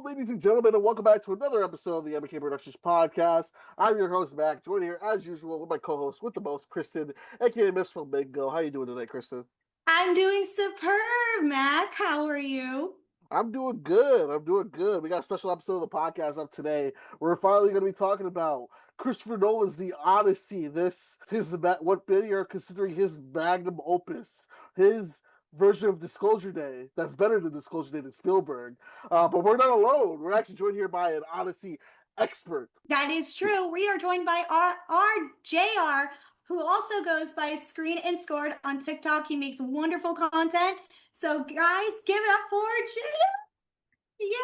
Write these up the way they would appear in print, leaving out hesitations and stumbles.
ladies and gentlemen, and welcome back to another episode of the M&K Productions Podcast. I'm your host, Mac, joined here, as usual, with my co-host with the most, Kristen, aka Miss Flamingo. How you doing today, Kristen? I'm doing superb, Mac. How are you? I'm doing good. We got a special episode of the podcast up today. We're finally going to be talking about Christopher Nolan's The Odyssey. What many are considering his magnum opus, his version of Disclosure Day. That's better than Disclosure Day than Spielberg. But we're not alone. We're actually joined here by an Odyssey expert. That is true. We are joined by our JR, who also goes by Screen and Scored on TikTok. He makes wonderful content. So, guys, give it up for JR. Yay!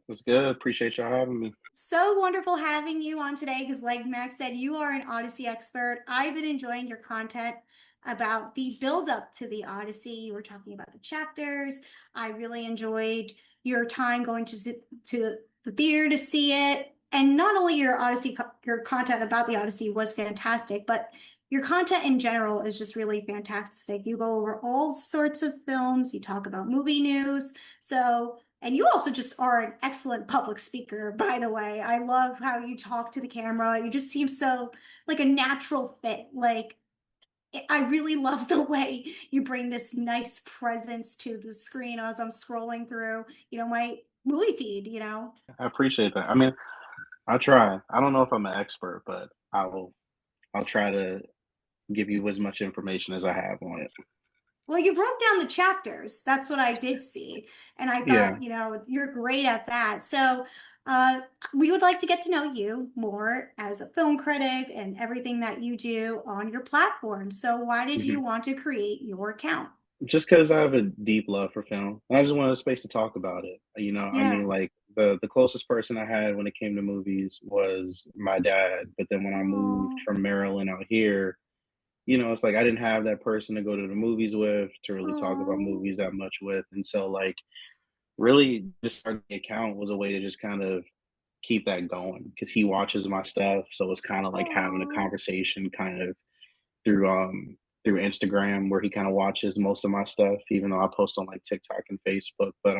What's good? Appreciate y'all having me. So wonderful having you on today because, like Max said, you are an Odyssey expert. I've been enjoying your content about the build-up to the Odyssey. You were talking about the chapters. I really enjoyed your time going to the theater to see it. And not only your content about the Odyssey was fantastic, but your content in general is just really fantastic. You go over all sorts of films. You talk about movie news. And you also just are an excellent public speaker, by the way. I love how you talk to the camera. You just seem so like a natural fit. Like, I really love the way you bring this nice presence to the screen as I'm scrolling through, my movie feed, I appreciate that. I mean, I'll try. I don't know if I'm an expert, but I'll try to give you as much information as I have on it. Well, you broke down the chapters. That's what I did see. And I thought, you're great at that. So we would like to get to know you more as a film critic and everything that you do on your platform. So why did you want to create your account? Just because I have a deep love for film. And I just wanted a space to talk about it. I mean, like the closest person I had when it came to movies was my dad. But then when I moved from Maryland out here, it's like I didn't have that person to go to the movies with, to really talk about movies that much with. And so, like, really just starting the account was a way to just kind of keep that going because he watches my stuff. So it's kind of like having a conversation kind of through Instagram where he kind of watches most of my stuff, even though I post on like TikTok and Facebook. But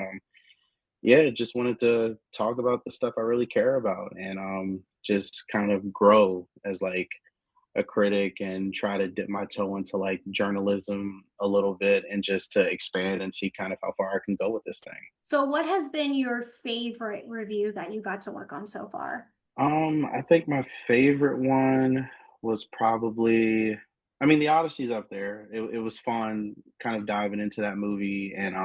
just wanted to talk about the stuff I really care about and just kind of grow as like a critic and try to dip my toe into like journalism a little bit and just to expand and see kind of how far I can go with this thing. So what has been your favorite review that you got to work on so far? I think my favorite one was probably, The Odyssey's up there. It was fun kind of diving into that movie and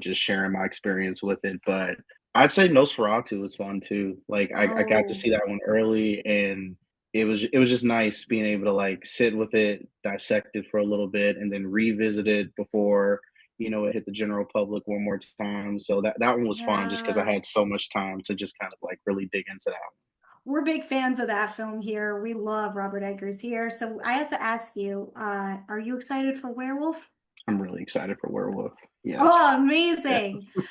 just sharing my experience with it. But I'd say Nosferatu was fun too. Like I got to see that one early and it was just nice being able to like sit with it, dissect it for a little bit, and then revisit it before it hit the general public one more time. So that one was fun just because I had so much time to just kind of like really dig into that. We're big fans of that film here. We love Robert Eggers here. So I have to ask you, are you excited for Werewolf? I'm really excited for Werewolf. Yes. Oh, amazing. Yes.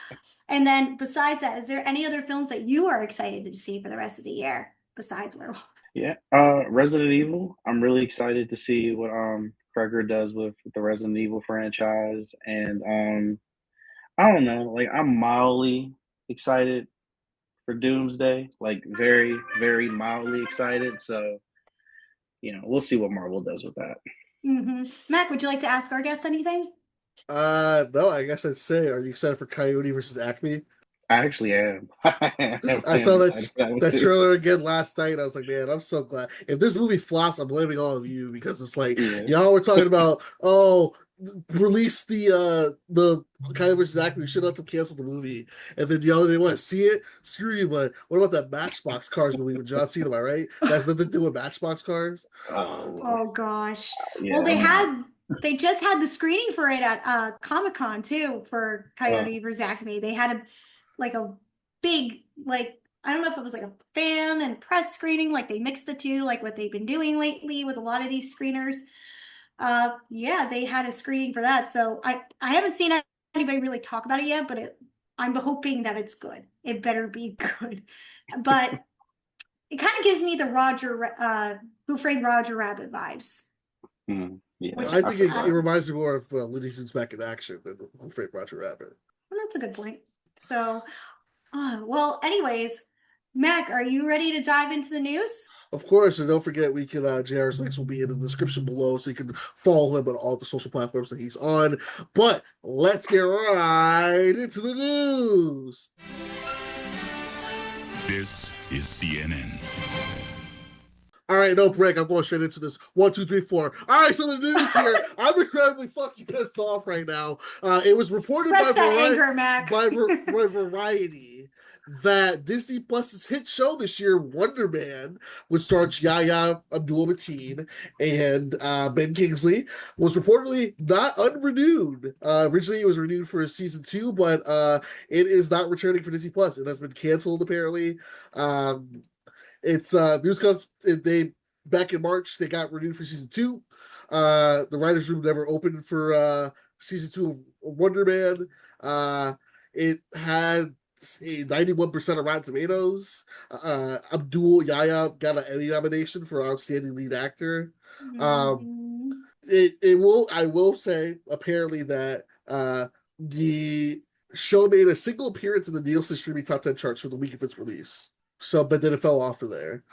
And then besides that, is there any other films that you are excited to see for the rest of the year besides Werewolf? Yeah, Resident Evil. I'm really excited to see what Kreger does with the Resident Evil franchise, and I don't know, like I'm mildly excited for Doomsday, like very, very mildly excited. So, we'll see what Marvel does with that. Mac, would you like to ask our guest anything? No, I guess I'd say, are you excited for Coyote versus Acme? I actually am. I saw that trailer again last night. I was like, man, I'm so glad. If this movie flops, I'm blaming all of you because it's like y'all were talking about, release the Coyote versus Acme. We should let them cancel the movie, and then y'all didn't want to see it. Screw you. But what about that Matchbox Cars movie with John Cena? Am I right? That's nothing to do with Matchbox Cars. Oh gosh. Yeah, well, they just had the screening for it at Comic-Con too for Coyote versus Acme. They had a big, I don't know if it was like a fan and press screening, like they mixed the two, like what they've been doing lately with a lot of these screeners. They had a screening for that. So I haven't seen anybody really talk about it yet, but I'm hoping that it's good. It better be good. But it kind of gives me the Who Framed Roger Rabbit vibes. Yeah, I think it reminds me more of Looney Tunes Back in Action than Who Framed Roger Rabbit. Well, that's a good point. So, well, anyways, Mac, are you ready to dive into the news? Of course, and don't forget we can JR's links will be in the description below, so you can follow him on all the social platforms that he's on. But let's get right into the news. This is CNN. All right, no break. I'm going straight into this. 1, 2, 3, 4. All right, so the news here. I'm incredibly fucking pissed off right now. It was reported by Variety that Disney Plus's hit show this year, Wonder Man, which stars Yahya Abdul-Mateen and Ben Kingsley, was reportedly not unrenewed. Originally, it was renewed for season 2, but it is not returning for Disney Plus. It has been canceled, apparently. It's news comes they back in March they got renewed for season 2. The writers' room never opened for season 2 of Wonder Man. It had a 91% of Rotten Tomatoes. Abdul Yahya got an Emmy nomination for outstanding lead actor. I will say apparently that the show made a single appearance in the Nielsen streaming top 10 charts for the week of its release. So, but then it fell off of there.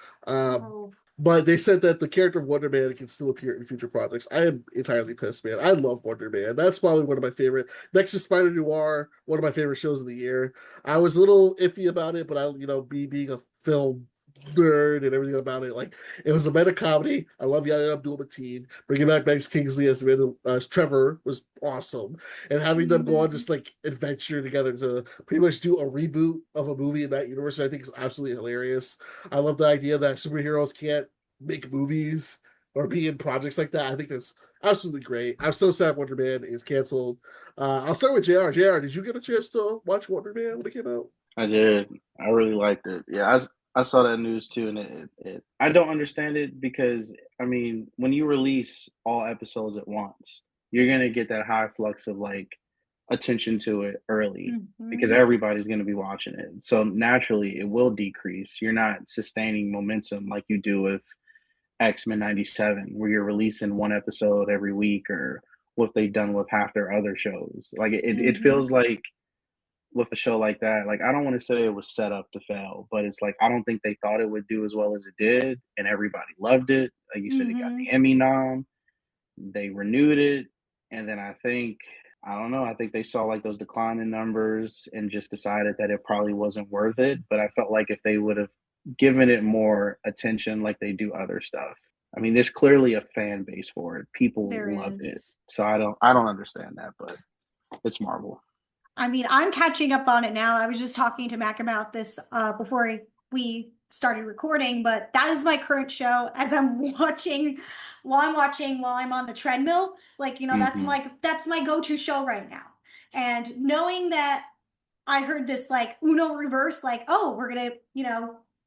But they said that the character of Wonder Man can still appear in future projects. I am entirely pissed, man. I love Wonder Man. That's probably one of my favorite. Next to Spider Noir, one of my favorite shows of the year. I was a little iffy about it, but being a film nerd and everything about it, like it was a meta comedy. I love Yahya Abdul-Mateen. Bringing back Ben Kingsley as Trevor was awesome, and having them go on this like adventure together to pretty much do a reboot of a movie in that universe, I think is absolutely hilarious. I love the idea that superheroes can't make movies or be in projects like that. I think that's absolutely great. I'm so sad Wonder Man is canceled. I'll start with JR. JR, did you get a chance to watch Wonder Man when it came out? I did. I really liked it. Yeah, I saw that news too, and I don't understand it because I mean, when you release all episodes at once, you're gonna get that high flux of like attention to it early because everybody's gonna be watching it. So naturally, it will decrease. You're not sustaining momentum like you do with X-Men '97, where you're releasing one episode every week, or what they've done with half their other shows. Like it feels like with a show like that, like I don't want to say it was set up to fail, but it's like I don't think they thought it would do as well as it did, and everybody loved it. Like you said, it got the Emmy nom. They renewed it, and then I don't know. I think they saw like those declining numbers and just decided that it probably wasn't worth it. But I felt like if they would have given it more attention, like they do other stuff. I mean, there's clearly a fan base for it. People loved it, so I don't understand that, but it's Marvel. I mean, I'm catching up on it now. I was just talking to Mac about this before we started recording, but that is my current show as I'm watching while I'm on the treadmill. Like, that's my go-to show right now. And knowing that I heard this like Uno reverse, like, oh, we're gonna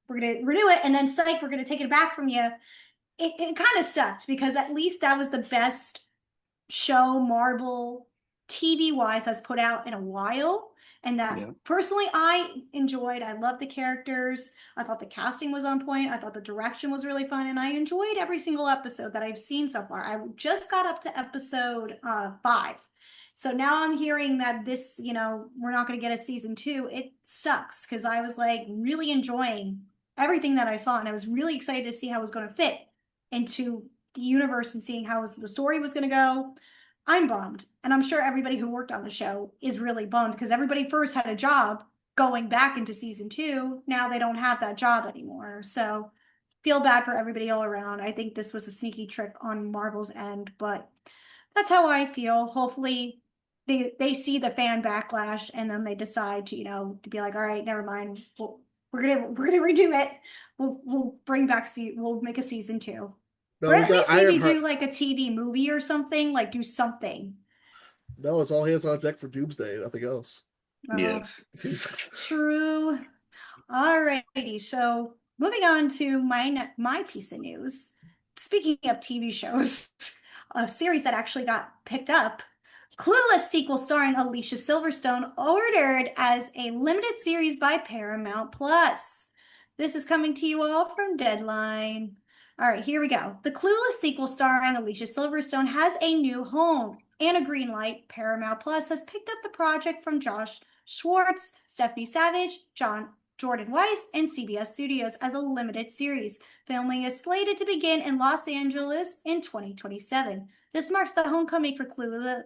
renew it, and then psych, we're gonna take it back from you. It kind of sucked because at least that was the best show Marvel TV wise has put out in a while, and that personally I enjoyed. I loved the characters. I thought the casting was on point. I thought the direction was really fun, and I enjoyed every single episode that I've seen so far. I just got up to episode 5, so now I'm hearing that this, we're not going to get a season 2. It sucks because I was like really enjoying everything that I saw, and I was really excited to see how it was going to fit into the universe and seeing how the story was going to go. I'm bummed. And I'm sure everybody who worked on the show is really bummed because everybody first had a job going back into season 2. Now they don't have that job anymore. So feel bad for everybody all around. I think this was a sneaky trick on Marvel's end, but that's how I feel. Hopefully they see the fan backlash and then they decide to, to be like, all right, never mind. We're gonna redo it. We'll we'll make a season 2. No, or at least maybe do like a TV movie or something, like do something. No, it's all hands on deck for Doomsday, nothing else. Yeah. True. Alrighty, so moving on to my piece of news. Speaking of TV shows, a series that actually got picked up, Clueless sequel starring Alicia Silverstone ordered as a limited series by Paramount Plus. This is coming to you all from Deadline. All right, here we go. The Clueless sequel starring Alicia Silverstone has a new home and a green light. Paramount Plus has picked up the project from Josh Schwartz, Stephanie Savage, Jordan Weiss, and CBS Studios as a limited series. Filming is slated to begin in Los Angeles in 2027. This marks the homecoming for Clueless,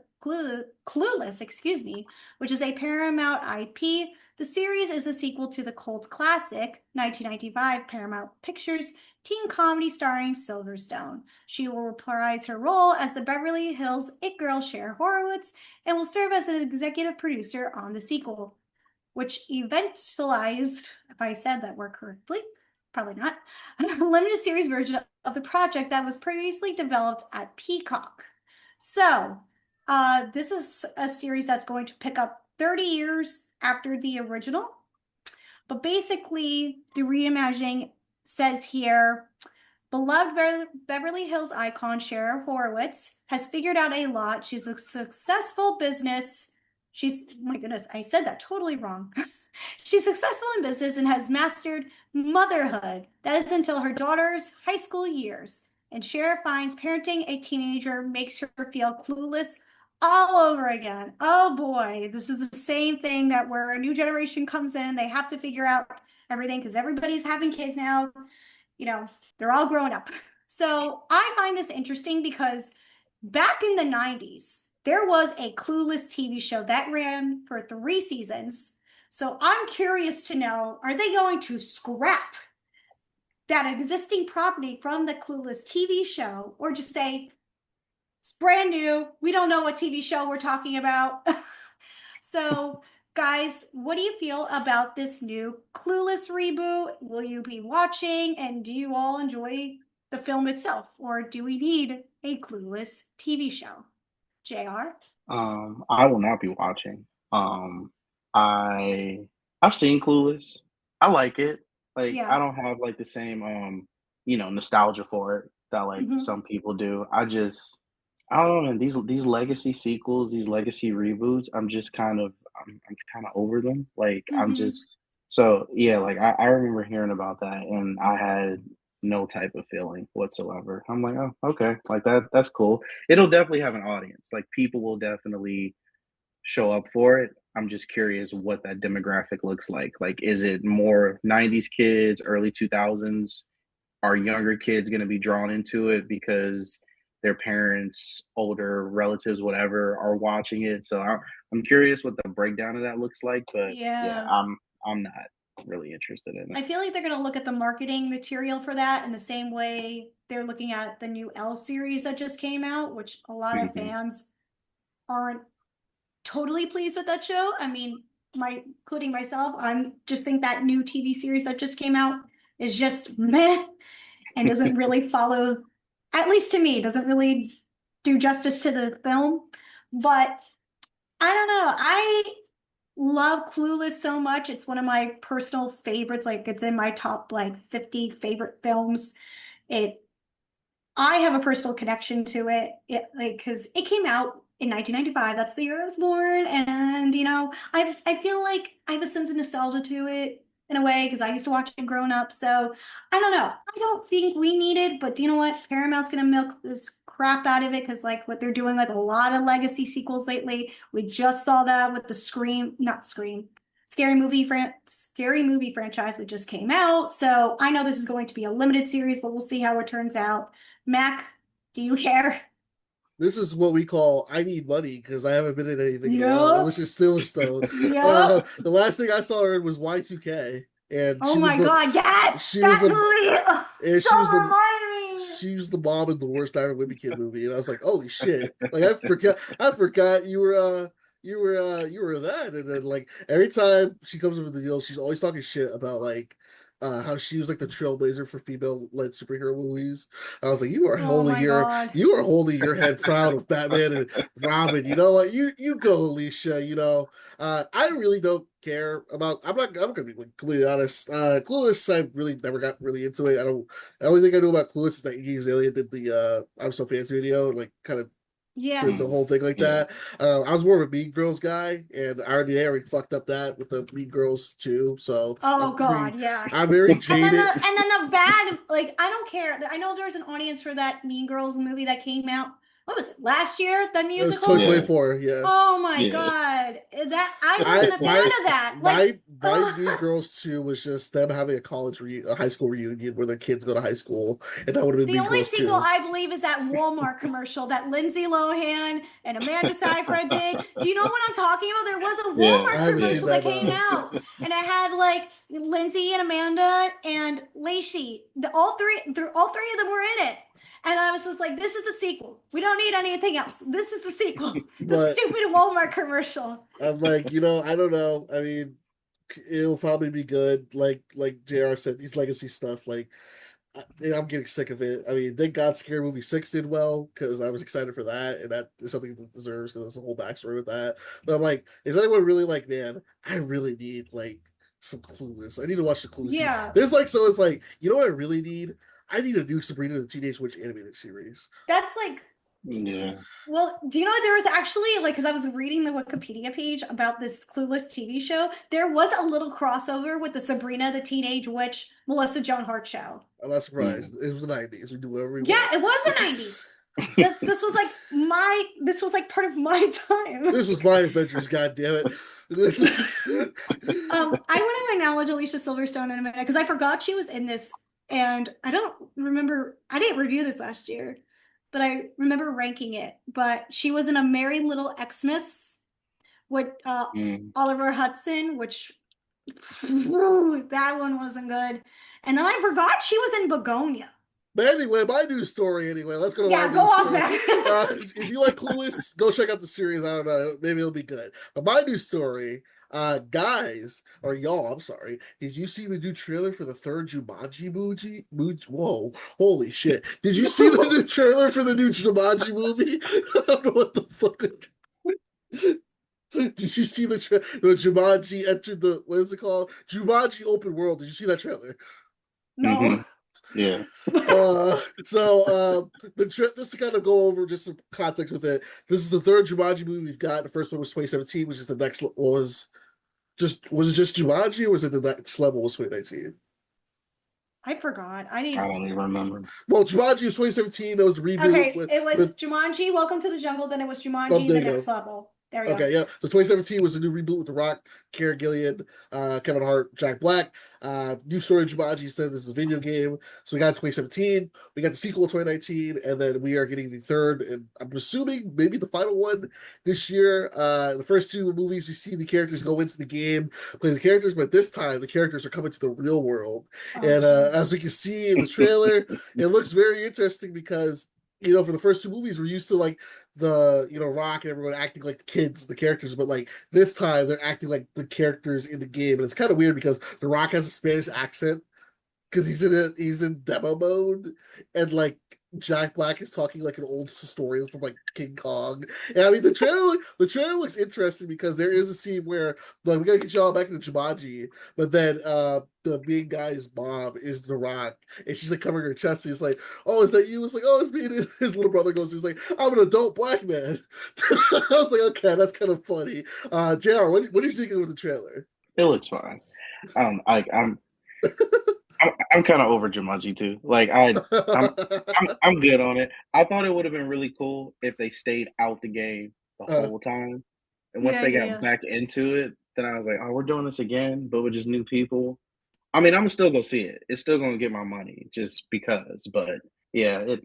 which is a Paramount IP. The series is a sequel to the cult classic, 1995 Paramount Pictures teen comedy starring Silverstone. She will reprise her role as the Beverly Hills It Girl Cher Horowitz and will serve as an executive producer on the sequel, which eventualized, if I said that word correctly, probably not, a limited series version of the project that was previously developed at Peacock. So this is a series that's going to pick up 30 years after the original. But basically, the reimagining says here, beloved Beverly Hills icon Cher Horowitz has figured out a lot. She's a successful business. My goodness, I said that totally wrong. She's successful in business and has mastered motherhood. That is until her daughter's high school years. And Cher finds parenting a teenager makes her feel clueless all over again. Oh boy, this is the same thing that where a new generation comes in, they have to figure out everything because everybody's having kids now. You know, they're all growing up. So I find this interesting because back in the 90s, there was a Clueless TV show that ran for 3 seasons. So I'm curious to know, are they going to scrap that existing property from the Clueless TV show or just say, it's brand new, we don't know what TV show we're talking about? So guys, what do you feel about this new Clueless reboot? Will you be watching, and do you all enjoy the film itself, or do we need a Clueless TV show? JR? I will not be watching. I've seen Clueless. I like it. Like I don't have like the same nostalgia for it that like some people do. I don't know, man. These legacy sequels, these legacy reboots, I'm kind of over them. Like I'm just so yeah, like I remember hearing about that and I had no type of feeling whatsoever. I'm like, oh, okay, like that's cool. It'll definitely have an audience. Like people will definitely show up for it. I'm just curious what that demographic looks like. Like, is it more 90s kids, early 2000s? Are younger kids going to be drawn into it because their parents, older relatives, whatever, are watching it? So I'm curious what the breakdown of that looks like. But yeah I'm not really interested in it. I feel like they're going to look at the marketing material for that in the same way they're looking at the new Elle series that just came out, which a lot of fans aren't totally pleased with that show. I mean, including myself, I'm just think that new TV series that just came out is just meh and doesn't really follow, at least to me, doesn't really do justice to the film. But I don't know. I love Clueless so much. It's one of my personal favorites. Like it's in my top like 50 favorite films. I have a personal connection to it. Because it came out in 1995. That's the year I was born. And, I feel like I have a sense of nostalgia to it in a way because I used to watch it growing up. So I don't know. I don't think we need it, but do you know what? Paramount's going to milk this crap out of it because like what they're doing with a lot of legacy sequels lately. We just saw that with the Scary Movie franchise that just came out. So I know this is going to be a limited series, but we'll see how it turns out. Mac, do you care? This is what we call I need money because I haven't been in anything in a while. Unless it's still Stone. The last thing I saw her in was Y2K. And oh my god, yes! That movie! She was the mom in the worst Iron Women Kid movie. And I was like, holy shit. Like I forgot you were that. And then like every time she comes up with the deal, she's always talking shit about like how she was like the trailblazer for female-led superhero movies. I was like, you are holding your head proud of Batman and Robin. You know what? You go, Alicia. I really don't care about. I'm gonna be like, completely honest. Clueless, I really never got really into it. The only thing I know about Clueless is that Iggy Azalea did the I'm So Fancy video, like kind of did the whole thing like that. I was more of a Mean Girls guy, and I already fucked up that with the Mean Girls too. So I'm very jaded. And then the bad, like I don't care. I know there's an audience for that Mean Girls movie that came out, what was it, last year, the musical? It was 2024, yeah. Oh my God. I wasn't a fan of that. My Mean Girls 2 was just them having a high school reunion where their kids go to high school, and that would have been the Mean only Girls sequel 2. I believe is that Walmart commercial that Lindsay Lohan and Amanda Seyfried did. Do you know what I'm talking about? There was a Walmart commercial that came out, and it had like Lindsay and Amanda and Lacey. All three of them were in it. And I was just like, this is the sequel. We don't need anything else. This is the sequel. The stupid Walmart commercial. I'm like, I don't know. I mean, it'll probably be good. Like JR said, these legacy stuff, like, I'm getting sick of it. I mean, thank God Scary Movie 6 did well, because I was excited for that, and that is something that deserves, because there's a whole backstory with that. But I'm like, is anyone really like, man, I really need, like, some Clueless. I need to watch the Clueless. Yeah. It's like, you know what I really need? I need a new Sabrina the Teenage Witch animated series. That's like, yeah. Well, do you know there was actually, like, because I was reading the Wikipedia page about this Clueless TV show, there was a little crossover with the Sabrina the Teenage Witch, Melissa Joan Hart show. I'm not surprised. It was the 90s. We do whatever we want. Yeah, it was the 90s. This was like part of my time. This was my adventures, goddammit. I want to acknowledge Alicia Silverstone in a minute, because I forgot she was in this, and I didn't review this last year, but I remember ranking it. But she was in A Merry Little Xmas with Oliver Hudson, which that one wasn't good. And then I forgot she was in Begonia. But anyway, my news story. Let's go to my news story. Matt. If you like Clueless, go check out the series. I don't know, maybe it'll be good. But my news story, guys, or y'all, I'm sorry. Did you see the new trailer for the third Jumanji movie? Whoa, holy shit! Did you see the new trailer for the new Jumanji movie? I don't know what the fuck. Did you see the Jumanji entered the, what is it called? Jumanji Open World. Did you see that trailer? No. Mm-hmm. Yeah. Just to kind of go over just some context with it, this is the third Jumanji movie we've got. The first one was 2017, which is the next was it just Jumanji, or was it the next level was 2019? I forgot. I don't even remember. Well, Jumanji was 2017. That was the reboot. Okay, it was Jumanji, Welcome to the Jungle. Then it was Jumanji, the next level. There we go. Okay, yeah. So 2017 was a new reboot with The Rock, Karen Gillian, Kevin Hart, Jack Black. New story Jumanji said this is a video game. So we got 2017. We got the sequel in 2019, and then we are getting the third, and I'm assuming maybe the final one this year. The first two movies, we see the characters go into the game, play the characters, but this time the characters are coming to the real world. As we can see in the trailer, it looks very interesting because, for the first two movies, we're used to like the Rock and everyone acting like the kids, the characters, but like this time they're acting like the characters in the game, and it's kind of weird because the Rock has a Spanish accent because he's in demo mode, and like Jack Black is talking like an old historian from like King Kong. And I mean the trailer looks interesting because there is a scene where like we gotta get y'all back into Jumanji, but then the big guy's mom is The Rock, and she's like covering her chest, and he's like, "Oh, is that you?" It's like, "Oh, it's me." And his little brother goes, he's like, "I'm an adult black man." I was like, okay, that's kind of funny. JR, what did you think of the trailer? It looks fine. I'm kind of over Jumanji too. Like I'm good on it. I thought it would have been really cool if they stayed out the game the whole time, and once they got back into it, then I was like, "Oh, we're doing this again, but with just new people." I mean, I'm gonna still go see it. It's still gonna get my money just because. But yeah, it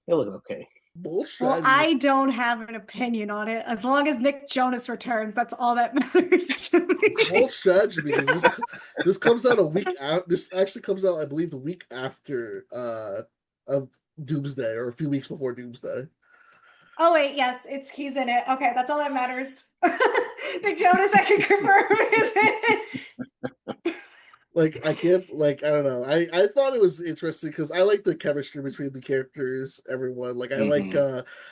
looked okay. Well, I don't have an opinion on it. As long as Nick Jonas returns, that's all that matters to me. Bold strategy, because this comes out a week out. This actually comes out, I believe, the week after of Doomsday, or a few weeks before Doomsday. Oh wait, yes, he's in it. Okay, that's all that matters. Nick Jonas, I can confirm, is in it. Like I can't, like I don't know. I thought it was interesting because I like the chemistry between the characters, everyone. Like I like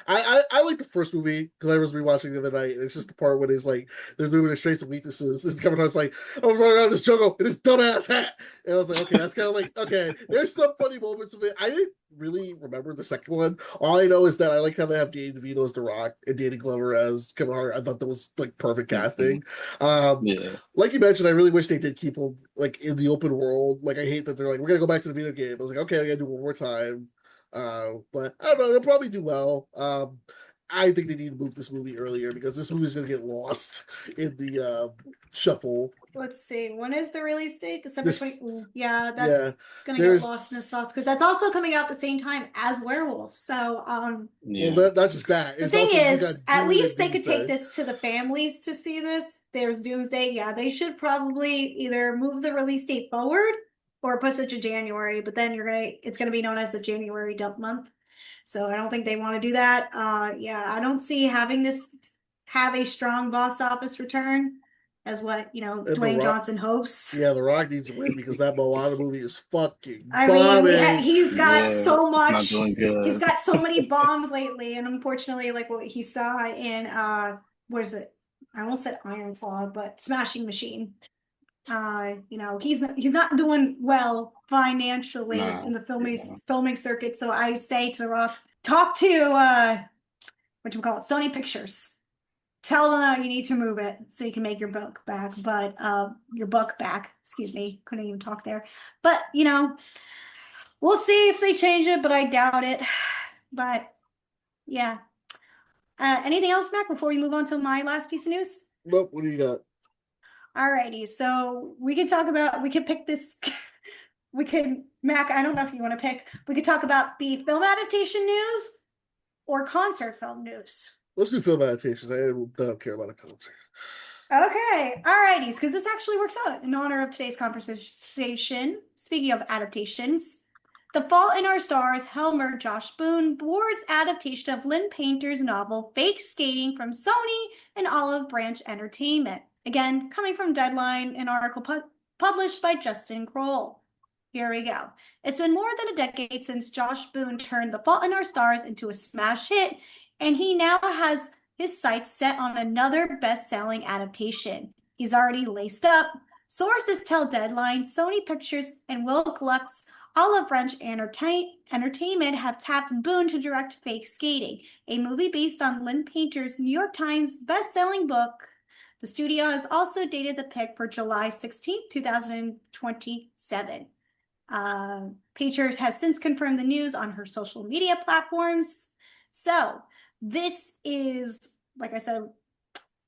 I like the first movie because I was rewatching the other night. And it's just the part when he's like they're doing their strengths and weaknesses. And Kevin Hart's like, "I'm running around this jungle in this dumbass hat," and I was like, okay, that's kind of like okay. There's some funny moments of it. I didn't really remember the second one. All I know is that I like how they have Danny DeVito as The Rock and Danny Glover as Kevin Hart. I thought that was like perfect casting. Like you mentioned, I really wish they did keep him like in the open world. Like I hate that they're like, we're gonna go back to the video game. I was like, okay, I gotta do it one more time. But I don't know. They'll probably do well. I think they need to move this movie earlier because this movie's gonna get lost in the shuffle. Let's see. When is the release date? December 20. Yeah, it's gonna get lost in the sauce because that's also coming out the same time as Werewolf. So, well, that's just that. The thing is, at least they could take this to the families to see this. There's Doomsday. Yeah, they should probably either move the release date forward or push it to January. But then it's gonna be known as the January dump month. So I don't think they want to do that. Yeah, I don't see having this have a strong box office return as what, Dwayne Johnson hopes. Yeah, The Rock needs to win because that Moana movie is fucking bombing. He's got so much. He's got so many bombs lately, and unfortunately, like what he saw in what is it? I almost said Iron Claw, but Smashing Machine. He's not doing well financially in the filming circuit. So I say to The Rock, talk to Sony Pictures. Tell them that you need to move it so you can make your book back. But excuse me, couldn't even talk there. But we'll see if they change it, but I doubt it. But yeah. Anything else, Mac, before we move on to my last piece of news? Nope. What do you got? Alrighty, so we can pick this. Mac, I don't know if you want to pick. We could talk about the film adaptation news or concert film news. Let's do film adaptations. I don't care about a concert. Okay, alrighty, because this actually works out in honor of today's conversation. Speaking of adaptations, The Fault in Our Stars, Helmer Josh Boone boards adaptation of Lynn Painter's novel Fake Skating from Sony and Olive Branch Entertainment. Again, coming from Deadline, an article published by Justin Kroll. Here we go. It's been more than a decade since Josh Boone turned The Fault in Our Stars into a smash hit, and he now has his sights set on another best-selling adaptation. He's already laced up. Sources tell Deadline, Sony Pictures, and Will Gluck's Olive Branch Entertainment have tapped Boone to direct Fake Skating, a movie based on Lynn Painter's New York Times best-selling book. The studio has also dated the pick for July 16, 2027. Painter has since confirmed the news on her social media platforms. So this is, like I said,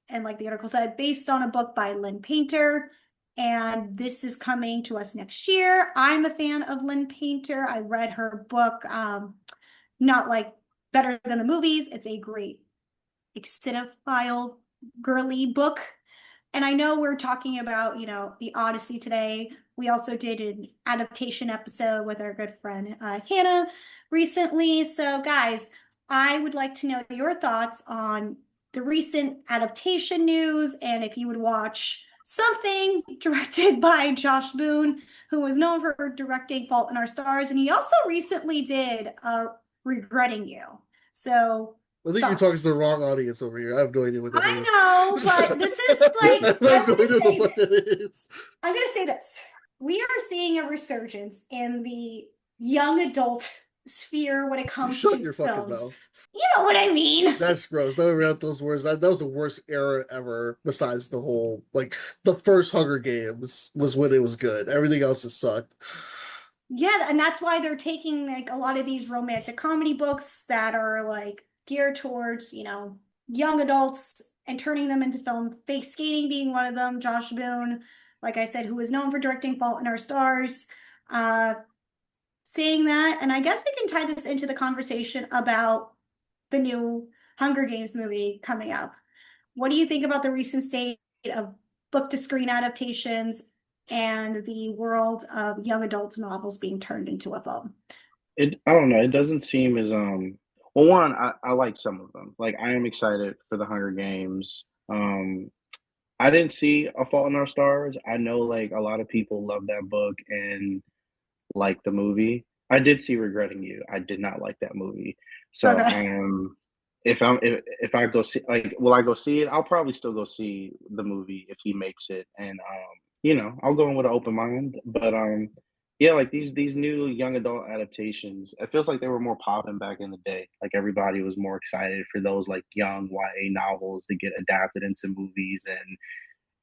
and like the article said, based on a book by Lynn Painter, and this is coming to us next year. I'm a fan of Lynn Painter. I read her book, not like better than the movies. It's a great cinephile girly book. And I know we're talking about, the Odyssey today. We also did an adaptation episode with our good friend Hannah recently. So guys, I would like to know your thoughts on the recent adaptation news and if you would watch something directed by Josh Boone, who was known for directing Fault in Our Stars. And he also recently did Regretting You. So I think you're talking to the wrong audience over here. I have no idea what that is. I know, but this is like, I'm going to say this. We are seeing a resurgence in the young adult sphere when it comes to films. Shut your fucking mouth. You know what I mean? That's gross. Don't read those words. That was the worst era ever. Besides the whole, the first Hunger Games was when it was good. Everything else has sucked. Yeah, and that's why they're taking a lot of these romantic comedy books that are geared towards young adults and turning them into film. Fake Skating being one of them. Josh Boone, like I said, who is known for directing Fault in Our Stars. Saying that, and I guess we can tie this into the conversation about the new Hunger Games movie coming up. What do you think about the recent state of book-to-screen adaptations and the world of young adult novels being turned into a film? I don't know. It doesn't seem as well. One, I like some of them. I am excited for the Hunger Games. I didn't see A Fault in Our Stars. I know a lot of people love that book and like the movie. I did see Regretting You. I did not like that movie. So if I go see will I go see it? I'll probably still go see the movie if he makes it, and I'll go in with an open mind. But yeah, these new young adult adaptations, it feels like they were more popping back in the day. Everybody was more excited for those young YA novels to get adapted into movies, and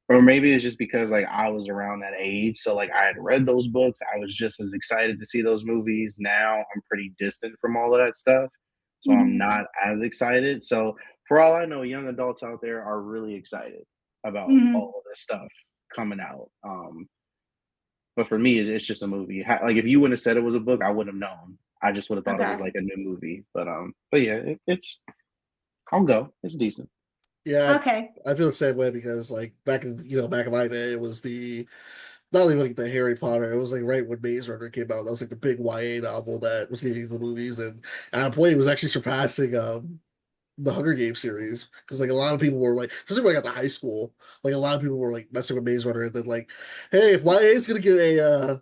Or maybe it's just because like I was around that age, so like I had read those books. I was just as excited to see those movies. Now I'm pretty distant from all of that stuff, so I'm Mhm. not as excited. So for all I know, young adults out there are really excited about Mhm. all of this stuff coming out. But for me, it's just a movie. Like if you wouldn't have said it was a book, I wouldn't have known. I just would have thought it was Okay. like a new movie. But yeah, it's I'll go. It's decent. Yeah, Okay. I feel the same way because like back in my day, it was the not even like the Harry Potter. It was like right when Maze Runner came out. That was like the big YA novel that was getting into the movies, and at a point, it was actually surpassing the Hunger Games series because like a lot of people were like, especially when I got to high school, like a lot of people were like messing with Maze Runner and then like, hey, if YA is gonna get a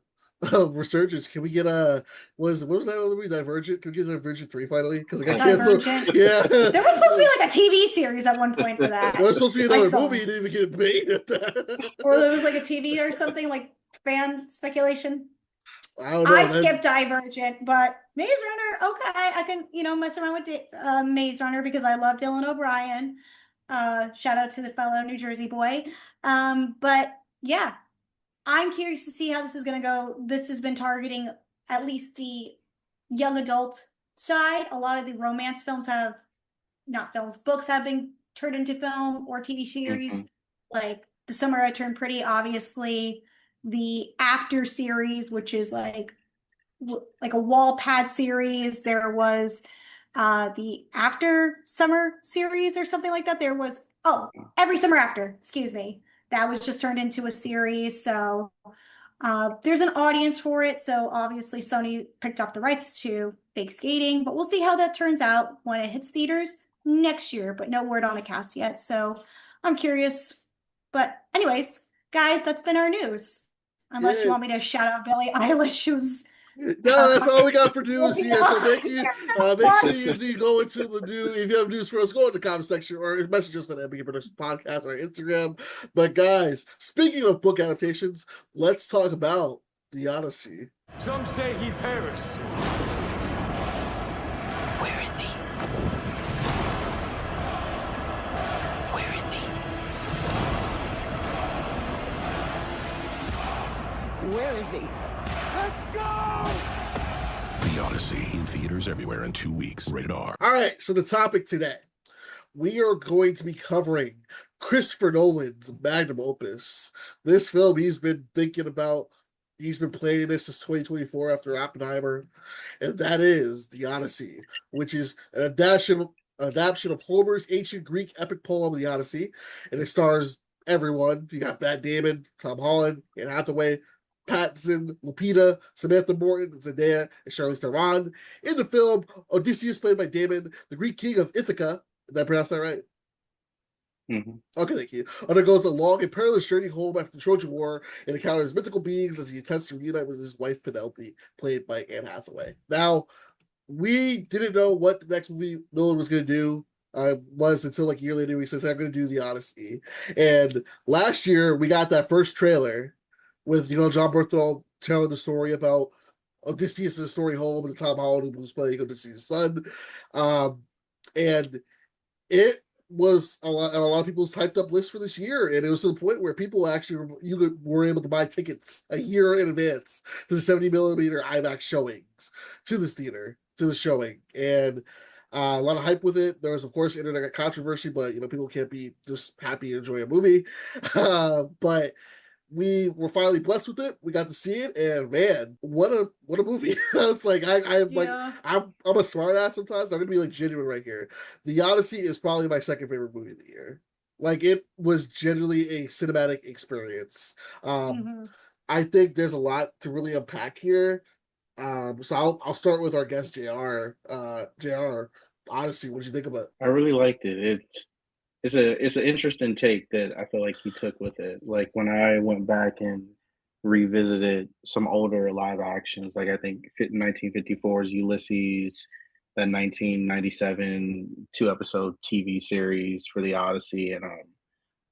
resurgence, can we get a what was that other movie Divergent? Can we get Divergent 3 finally? Because it got canceled. Divergent. Yeah, There was supposed to be like a TV series at one point for there that. was supposed to be I another saw. movie. You didn't even get made. Or there was like a TV or something like fan speculation. I don't I know. Then skipped Divergent, but Maze Runner, okay, I can, mess around with Maze Runner because I love Dylan O'Brien. Shout out to the fellow New Jersey boy. But yeah, I'm curious to see how this is going to go. This has been targeting at least the young adult side. A lot of the romance films have, not films, books have been turned into film or TV series. Mhm. Like The Summer I Turned Pretty, obviously. The After series, which is like a wall pad series. There was the After Summer series or something like that. There was Every Summer After, excuse me. That was just turned into a series. So there's an audience for it. So obviously Sony picked up the rights to Fake Skating, but we'll see how that turns out when it hits theaters next year, but no word on a cast yet. So I'm curious. But anyways, guys, that's been our news. Unless you yeah. want me to shout out Billie Eilish, who's No, that's all we got for news here. So thank you. Make sure Plus, you go into the news. If you have news for us, go in the comment section or message us on M&K Productions Podcast on our Instagram. But guys, speaking of book adaptations, let's talk about the Odyssey. Some say he perished. Where is he? Where is he? Where is he? Let's go! The Odyssey in theaters everywhere in 2 weeks. Rated R. All right, so the topic today, we are going to be covering Christopher Nolan's magnum opus. This film he's been thinking about. He's been playing this since 2024 after Oppenheimer, and that is The Odyssey, which is an adaptation of Homer's ancient Greek epic poem, The Odyssey, and it stars everyone. You got Matt Damon, Tom Holland, Anne Hathaway, Pattinson, Lupita, Samantha Morton, Zendaya, and Charlize Theron. In the film, Odysseus, played by Damon, the Greek king of Ithaca. Did I pronounce that right? Mhm. Okay, thank you. Undergoes a long and perilous journey home after the Trojan War and encounters mythical beings as he attempts to reunite with his wife Penelope, played by Anne Hathaway. Now, we didn't know what the next movie Nolan was going to do. Was until like a year later, he says, I'm going to do The Odyssey. And last year, we got that first trailer with, John Berthel telling the story about Odysseus' story home and Tom Holland who was playing Odysseus' son. And it was a lot of people's hyped up list for this year, and it was to the point where people actually were able to buy tickets a year in advance to the 70mm IMAX showings to this theater to the showing, and a lot of hype with it. There was, of course, internet controversy, but people can't be just happy and enjoy a movie. But we were finally blessed with it. We got to see it, and man, what a movie! I was like, I'm a smart ass sometimes. I'm gonna be like genuine right here. The Odyssey is probably my second favorite movie of the year. Like it was genuinely a cinematic experience. I think there's a lot to really unpack here. So I'll start with our guest Jr. Jr. Odyssey, what did you think about it? I really liked it. It's an interesting take that I feel like he took with it. Like when I went back and revisited some older live actions, like I think 1954's Ulysses, that 1997 2-episode TV series for the Odyssey, and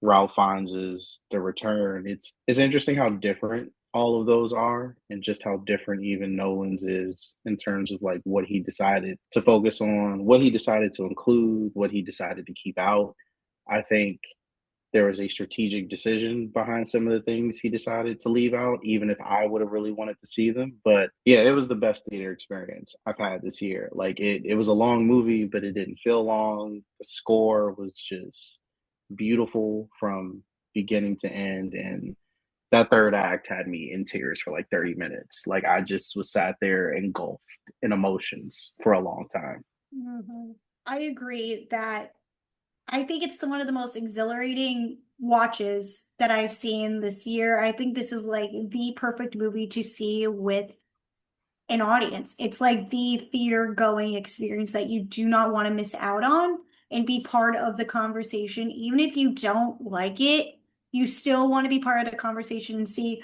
Ralph Fiennes's The Return. It's interesting how different all of those are, and just how different even Nolan's is in terms of like what he decided to focus on, what he decided to include, what he decided to keep out. I think there was a strategic decision behind some of the things he decided to leave out, even if I would have really wanted to see them. But yeah, it was the best theater experience I've had this year. Like it was a long movie, but it didn't feel long. The score was just beautiful from beginning to end. And that third act had me in tears for like 30 minutes. Like I just was sat there engulfed in emotions for a long time. I agree that I think it's one of the most exhilarating watches that I've seen this year. I think this is like the perfect movie to see with an audience. It's like the theater going experience that you do not want to miss out on and be part of the conversation. Even if you don't like it, you still want to be part of the conversation and see,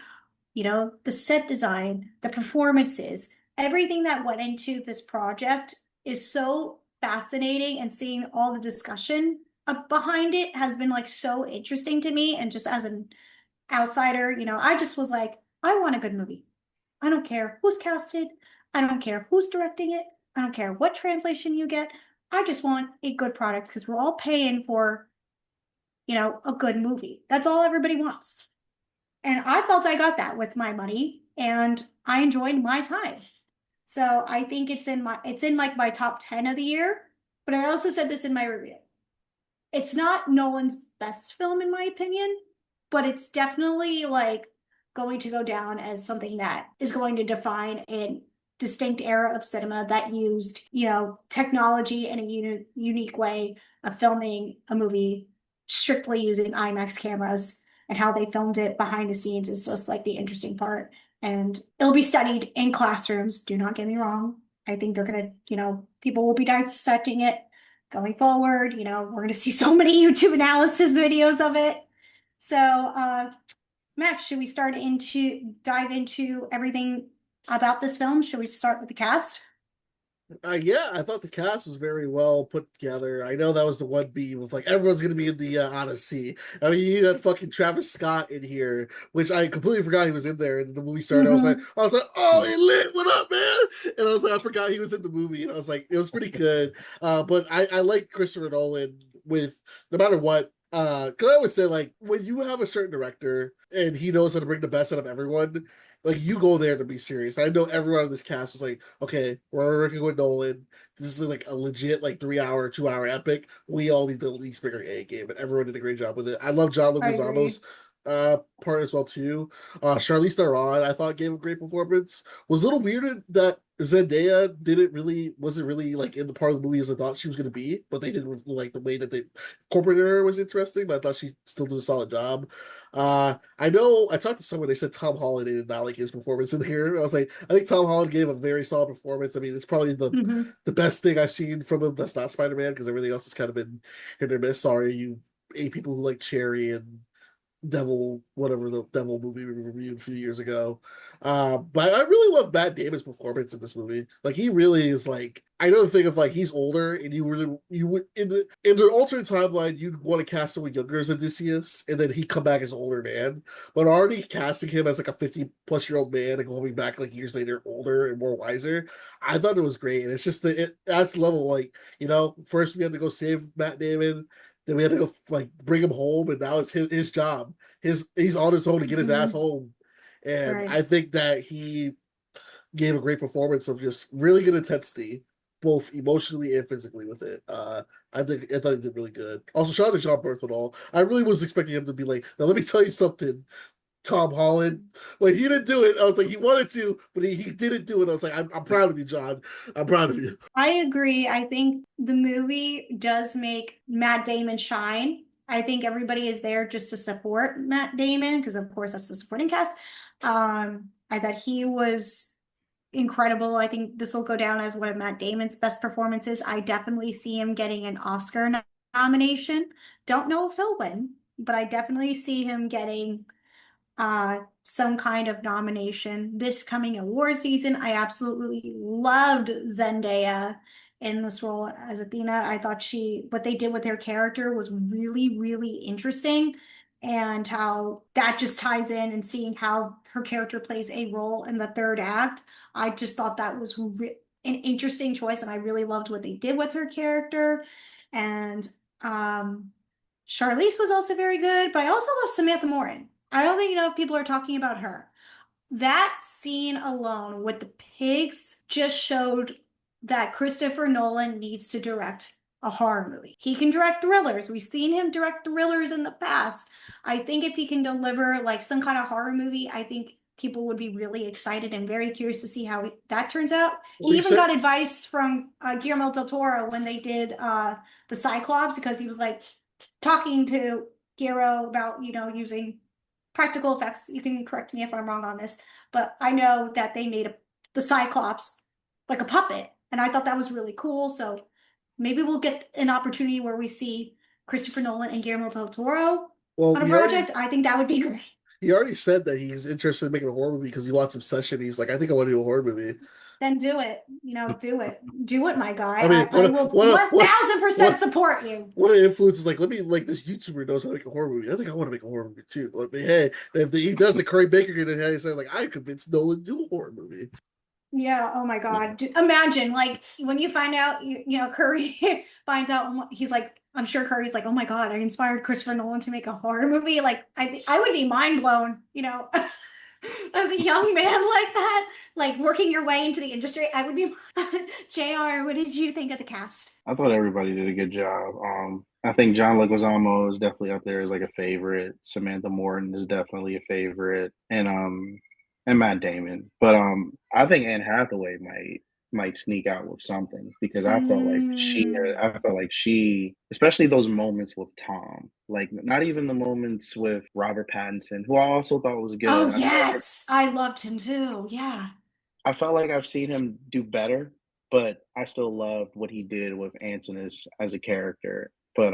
the set design, the performances, everything that went into this project is so fascinating, and seeing all the discussion behind it has been like so interesting to me. And just as an outsider, I just was like, I want a good movie. I don't care who's casted. I don't care who's directing it. I don't care what translation you get. I just want a good product, because we're all paying for, a good movie. That's all everybody wants. And I felt I got that with my money, and I enjoyed my time. So I think it's in like my top 10 of the year. But I also said this in my review. It's not Nolan's best film in my opinion, but it's definitely like going to go down as something that is going to define a distinct era of cinema that used, technology in a unique way of filming a movie strictly using IMAX cameras, and how they filmed it behind the scenes is just like the interesting part. And it'll be studied in classrooms. Do not get me wrong. I think they're going to, people will be dissecting it going forward. We're going to see so many YouTube analysis videos of it. So, Max, should we dive into everything about this film? Should we start with the cast? Yeah, I thought the cast was very well put together. I know that was the one beam of like everyone's gonna be in the Odyssey. I mean, you had fucking Travis Scott in here, which I completely forgot he was in there. And the movie started, I was like, oh, it lit, what up, man? And I was like, I forgot he was in the movie, and I was like, it was pretty good. But I like Christopher Nolan with no matter what. Because I always say, like, when you have a certain director and he knows how to bring the best out of everyone, like you go there to be serious. I know everyone on this cast was like, okay, we're working with Nolan. This is like a legit like 3 hour, 2 hour epic. We all need to at least bring our A game, and everyone did a great job with it. I love John Leguizamo's part as well too. Charlize Theron, I thought gave a great performance. Was a little weirded that Zendaya wasn't really like in the part of the movie as I thought she was going to be, but they did like the way that they incorporated her was interesting. But I thought she still did a solid job. I know I talked to someone. They said Tom Holland did not like his performance in here. I was like, I think Tom Holland gave a very solid performance. I mean, it's probably the best thing I've seen from him. That's not Spider-Man, because everything else has kind of been hit or miss. Sorry, you people who like Cherry and Devil, whatever the Devil movie we reviewed a few years ago. But I really love Matt Damon's performance in this movie. Like he really is like, I know the thing of like he's older, and you would in the alternate timeline you'd want to cast someone younger as Odysseus, and then he'd come back as an older man. But already casting him as like a 50-plus-year-old man and going back like years later older and more wiser, I thought it was great. And it's just that's level like, first we had to go save Matt Damon. Then we had to go like bring him home, and now it's his job. He's on his own to get his ass home, and Right. I think that he gave a great performance of just really good intensity, both emotionally and physically with it. I thought he did really good. Also, shout out to John Bernthal. I really was expecting him to be like, now let me tell you something, Tom Holland. Like he didn't do it. I was like, he wanted to, but he didn't do it. I was like, I'm proud of you, John. I'm proud of you. I agree. I think the movie does make Matt Damon shine. I think everybody is there just to support Matt Damon, because of course that's the supporting cast. I thought he was incredible. I think this will go down as one of Matt Damon's best performances. I definitely see him getting an Oscar nomination. Don't know if he'll win, but I definitely see him getting some kind of nomination this coming award season. I absolutely loved Zendaya in this role as Athena. I thought what they did with her character was really, really interesting, and how that just ties in, and seeing how her character plays a role in the third act. I just thought that was an interesting choice, and I really loved what they did with her character. And Charlize was also very good, but I also love Samantha Morton. I don't think enough people are talking about her. That scene alone with the pigs just showed that Christopher Nolan needs to direct a horror movie. He can direct thrillers. We've seen him direct thrillers in the past. I think if he can deliver like some kind of horror movie, I think people would be really excited and very curious to see how that turns out. Well, He even got advice from Guillermo del Toro when they did the Cyclops, because he was like talking to Guillermo about, using practical effects. You can correct me if I'm wrong on this, but I know that they made the Cyclops like a puppet, and I thought that was really cool. So maybe we'll get an opportunity where we see Christopher Nolan and Guillermo del Toro on a project. I think that would be great. He already said that he's interested in making a horror movie because he wants obsession. He's like, I think I want to do a horror movie. Then do it. Do it, my guy. I mean, I will 1000% support you. One of the influences, like, this YouTuber knows how to make a horror movie. I think I want to make a horror movie too. Like, hey, if he does a Curry Baker, gonna say like, I convinced Nolan to do a horror movie. Yeah. Oh my God. Imagine like when you find out, Curry finds out, he's like, I'm sure Curry's like, oh my God, I inspired Christopher Nolan to make a horror movie. Like, I would be mind blown, as a young man like that, like working your way into the industry. I would be. JR, what did you think of the cast? I thought everybody did a good job. I think John Leguizamo is definitely up there as like a favorite. Samantha Morton is definitely a favorite, and Matt Damon. But I think Anne Hathaway might sneak out with something, because I felt like she, especially those moments with Tom, like not even the moments with Robert Pattinson, who I also thought was good. Oh yes, I loved him too. Yeah, I felt like I've seen him do better, but I still loved what he did with Antinous as a character. But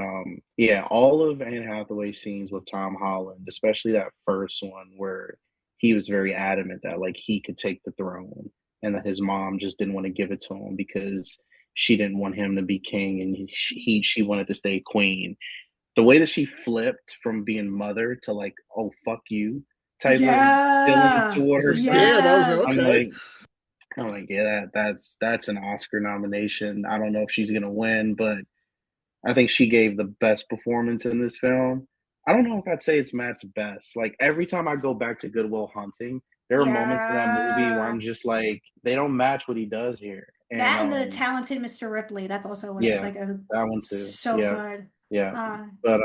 yeah, all of Anne Hathaway's scenes with Tom Holland, especially that first one where he was very adamant that like he could take the throne, and that his mom just didn't want to give it to him because she didn't want him to be king, and she wanted to stay queen. The way that she flipped from being mother to like, oh fuck you type of feeling toward herself. Yes. I'm like, yeah, that's an Oscar nomination. I don't know if she's gonna win, but I think she gave the best performance in this film. I don't know if I'd say it's Matt's best. Like every time I go back to Good Will Hunting, there are moments in that movie where I'm just like, they don't match what he does here. And the talented Mr. Ripley. That's also that one too. So good. Yeah, but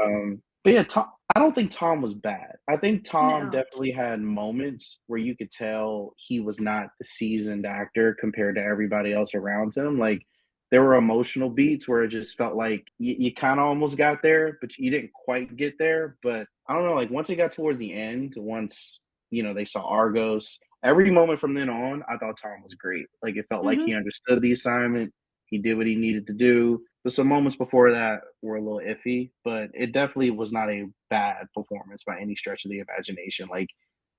yeah, Tom. I don't think Tom was bad. I think Tom definitely had moments where you could tell he was not the seasoned actor compared to everybody else around him. Like there were emotional beats where it just felt like you kind of almost got there, but you didn't quite get there. But I don't know, like once it got towards the end, once they saw Argos, every moment from then on, I thought Tom was great. Like it felt like he understood the assignment. He did what he needed to do. But some moments before that were a little iffy, but it definitely was not a bad performance by any stretch of the imagination. Like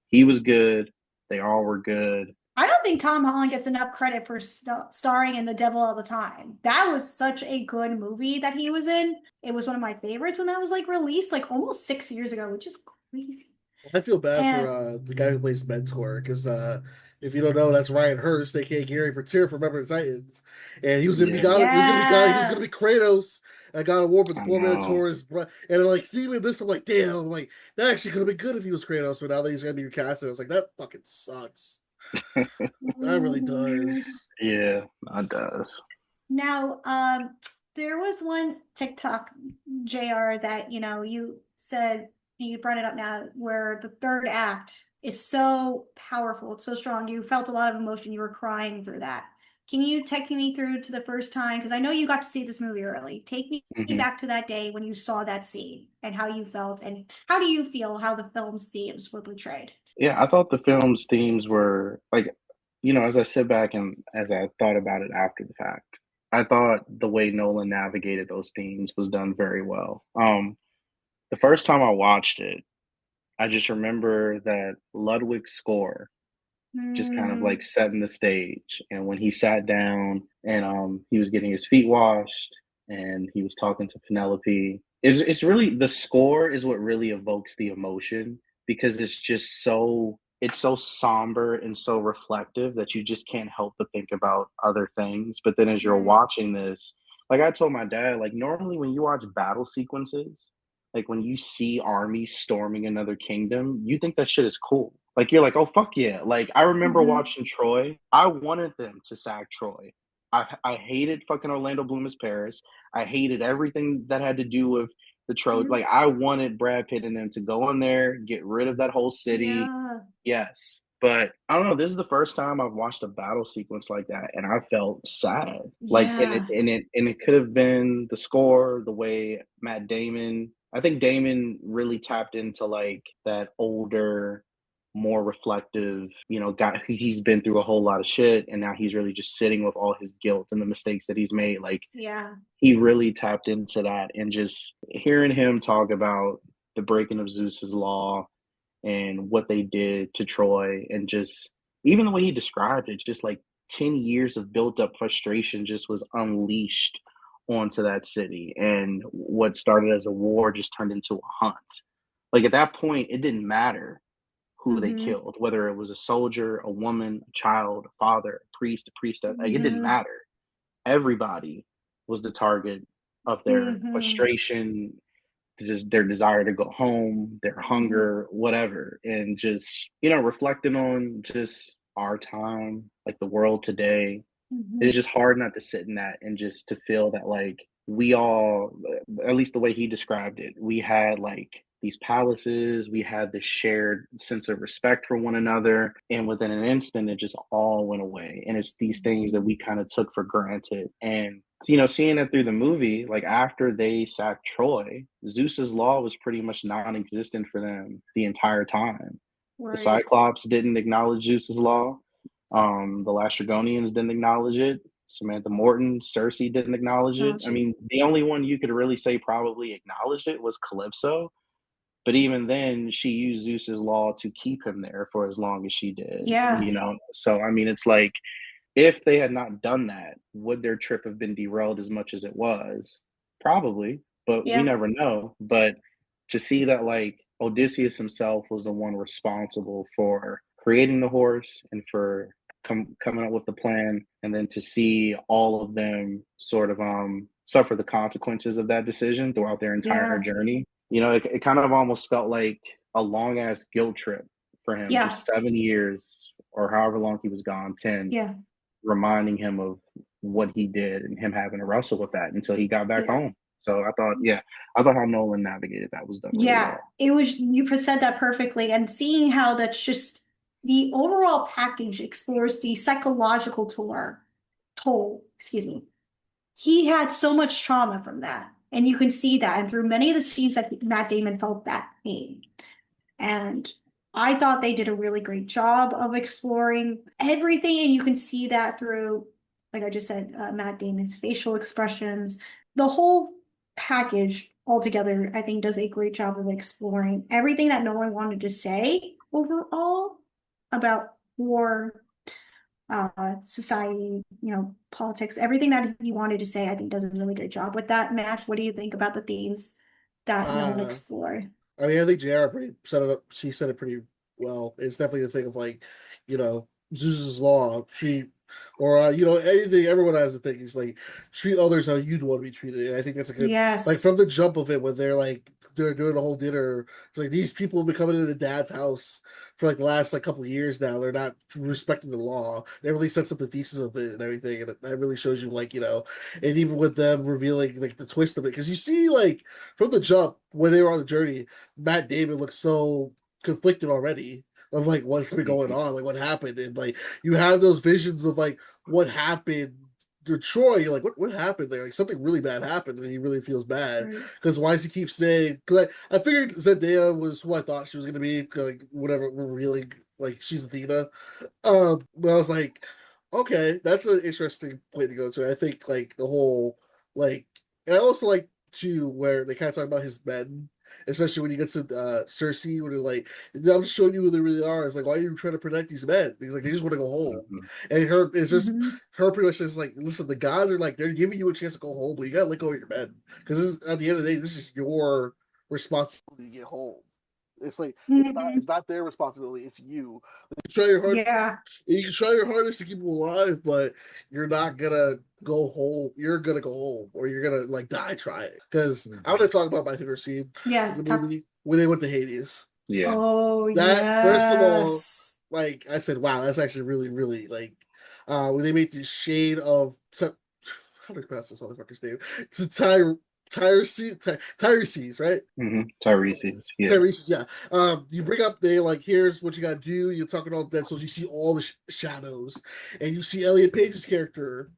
he was good. They all were good. I don't think Tom Holland gets enough credit for starring in The Devil All the Time. That was such a good movie that he was in. It was one of my favorites when that was like released, like almost 6 years ago, which is crazy. I feel bad for the guy who plays Mentor, because if you don't know, that's Ryan Hurst, aka Gary Peter from Remember the Titans, and he was gonna be God. He was gonna be Kratos. I got a war, but the poor Mentor is, and like seeing this, I'm like, damn, like that actually could have been good if he was Kratos, but now that he's gonna be recast, I was like, that fucking sucks. That really does. Yeah, that does. Now, there was one TikTok, JR, that you said, you brought it up now, where the third act is so powerful, it's so strong. You felt a lot of emotion. You were crying through that. Can you take me through to the first time? Because I know you got to see this movie early. Take me back to that day when you saw that scene and how you felt, and how do you feel how the film's themes were portrayed? Yeah, I thought the film's themes were like, as I sit back and as I thought about it after the fact, I thought the way Nolan navigated those themes was done very well. The first time I watched it, I just remember that Ludwig's score just kind of like setting the stage. And when he sat down and he was getting his feet washed and he was talking to Penelope, it's really, the score is what really evokes the emotion, because it's just so somber and so reflective that you just can't help but think about other things. But then as you're watching this, like I told my dad, like normally when you watch battle sequences, like when you see armies storming another kingdom, you think that shit is cool. Like you're like, oh fuck yeah. Like I remember watching Troy. I wanted them to sack Troy. I hated fucking Orlando Bloom as Paris. I hated everything that had to do with the Trojan. Like I wanted Brad Pitt and them to go in there, get rid of that whole city. Yeah. Yes. But I don't know, this is the first time I've watched a battle sequence like that and I felt sad. Like Yeah. and it could have been the score, the way Matt Damon, I think Damon really tapped into like that older, more reflective, you know, guy. He's been through a whole lot of shit and now he's really just sitting with all his guilt and the mistakes that he's made. Like Yeah. he really tapped into that, and just hearing him talk about the breaking of Zeus's law and what they did to Troy, and just even the way he described it, just like 10 years of built up frustration just was unleashed onto that city. And what started as a war just turned into a hunt. Like at that point, it didn't matter who they killed, whether it was a soldier, a woman, a child, a father, a priest, like it didn't matter. Everybody was the target of their frustration, just their desire to go home, their hunger, whatever. And just, you know, reflecting on just our time, like the world today, it's just hard not to sit in that and just to feel that like we all, at least the way he described it, we had like these palaces, we had this shared sense of respect for one another, and within an instant it just all went away. And it's these things that we kind of took for granted. And you know, seeing it through the movie, like after they sacked Troy, Zeus's law was pretty much non-existent for them the entire time. The Cyclops didn't acknowledge Zeus's law. The Lastrygonians didn't acknowledge it. Samantha Morton, Cersei didn't acknowledge it. I mean, the only one you could really say probably acknowledged it was Calypso. But even then, she used Zeus's law to keep him there for as long as she did. Yeah. You know, so I mean, it's like if they had not done that, would their trip have been derailed as much as it was? Probably, but we never know. But to see that, like, Odysseus himself was the one responsible for creating the horse and for coming up with the plan, and then to see all of them sort of suffer the consequences of that decision throughout their entire journey, you know, it kind of almost felt like a long ass guilt trip for him for 7 years or however long he was gone, 10. Reminding him of what he did and him having to wrestle with that until he got back home. So I thought how Nolan navigated that was done really well. It was, you said that perfectly. And seeing how that's just the overall package explores the psychological toll, he had so much trauma from that. And you can see that. And through many of the scenes that Matt Damon felt that pain. And I thought they did a really great job of exploring everything. And you can see that through, like I just said, Matt Damon's facial expressions. The whole package altogether, I think, does a great job of exploring everything that Nolan wanted to say overall about war, society, you know, politics, everything that he wanted to say, I think does a really good job with that. Matt, what do you think about the themes that Nolan explored? I mean, I think JR set it up. She said it pretty well. It's definitely the thing of like, you know, Zeus's law. You know, anything. Everyone has a thing. He's like, treat others how you'd want to be treated. And I think that's a good. Like from the jump of it, when they're doing the whole dinner, it's like these people have been coming into dad's house for like the last like couple of years now. They're not respecting the law. They really sets up the thesis of it and everything, and that really shows you like, you know, and even with them revealing like the twist of it, because you see like from the jump when they were on the journey, Matt Damon looks so conflicted already of like what's been going on, like what happened, and like you have those visions of like what happened to Troy. You're like, what happened there? Like something really bad happened, and he really feels bad because why does he keep saying? Because I figured Zendaya was who I thought she was going to be, like whatever, revealing like she's Athena. But I was like, okay, that's an interesting point to go to. I think like the whole like, and I also like to where they kind of talk about his men. Especially when you get to Cersei, when they're like, I'm just showing you who they really are. It's like, why are you trying to protect these men? He's like, they just want to go home. And it's just her pretty much just like, listen, the gods are like, they're giving you a chance to go home, but you gotta let go of your men. Because at the end of the day, this is your responsibility to get home. It's like Mm-hmm. it's not their responsibility. It's you. You try your you can try your hardest to keep them alive, but you're not gonna go home. You're gonna go home, or you're gonna like die trying. Because I'm gonna talk about my favorite scene in the movie when they went to Hades. Yeah. Oh, that first of all, like I said, wow, that's actually really, really like when they made the shade of how do I pronounce this motherfucker's name? To Tyrese, right? Mm-hmm. Tyrese, yeah. Tyrese, yeah. You bring up they like, here's what you gotta do. You're talking all dead souls. You see all the shadows, and you see Elliot Page's character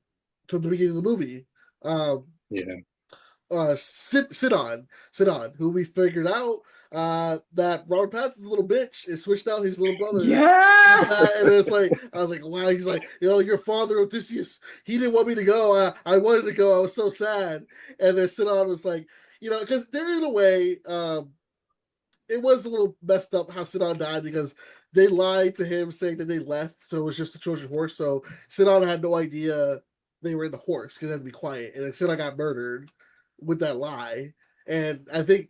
from the beginning of the movie. Yeah. Sidon, who we figured out that Robert Pattinson's little bitch is switched out his little brother. Yeah. And it's like, I was like, wow, he's like, your father Odysseus, he didn't want me to go. I wanted to go. I was so sad. And then Sidon was like, because there in a way, it was a little messed up how Sidon died because they lied to him saying that they left, so it was just the Trojan horse. So Sidon had no idea they were in the horse because they had to be quiet. And then Sidon got murdered with that lie. And I think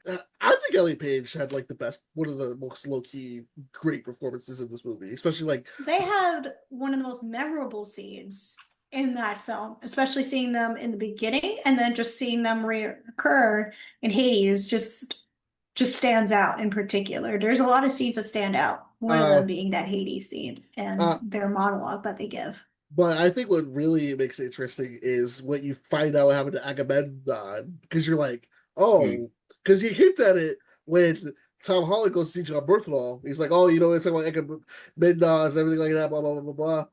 Elliot Page had like one of the most low key great performances in this movie, especially like they had one of the most memorable scenes in that film, especially seeing them in the beginning and then just seeing them reoccur in Hades just stands out in particular. There's a lot of scenes that stand out. One of them being that Hades scene and their monologue that they give. But I think what really makes it interesting is when you find out what happened to Agamemnon, because you're like, oh, because you hint at it when Tom Holland goes to see John Bernthal. He's like, oh, it's like Agamemnon and everything like that, blah, blah, blah, blah, blah.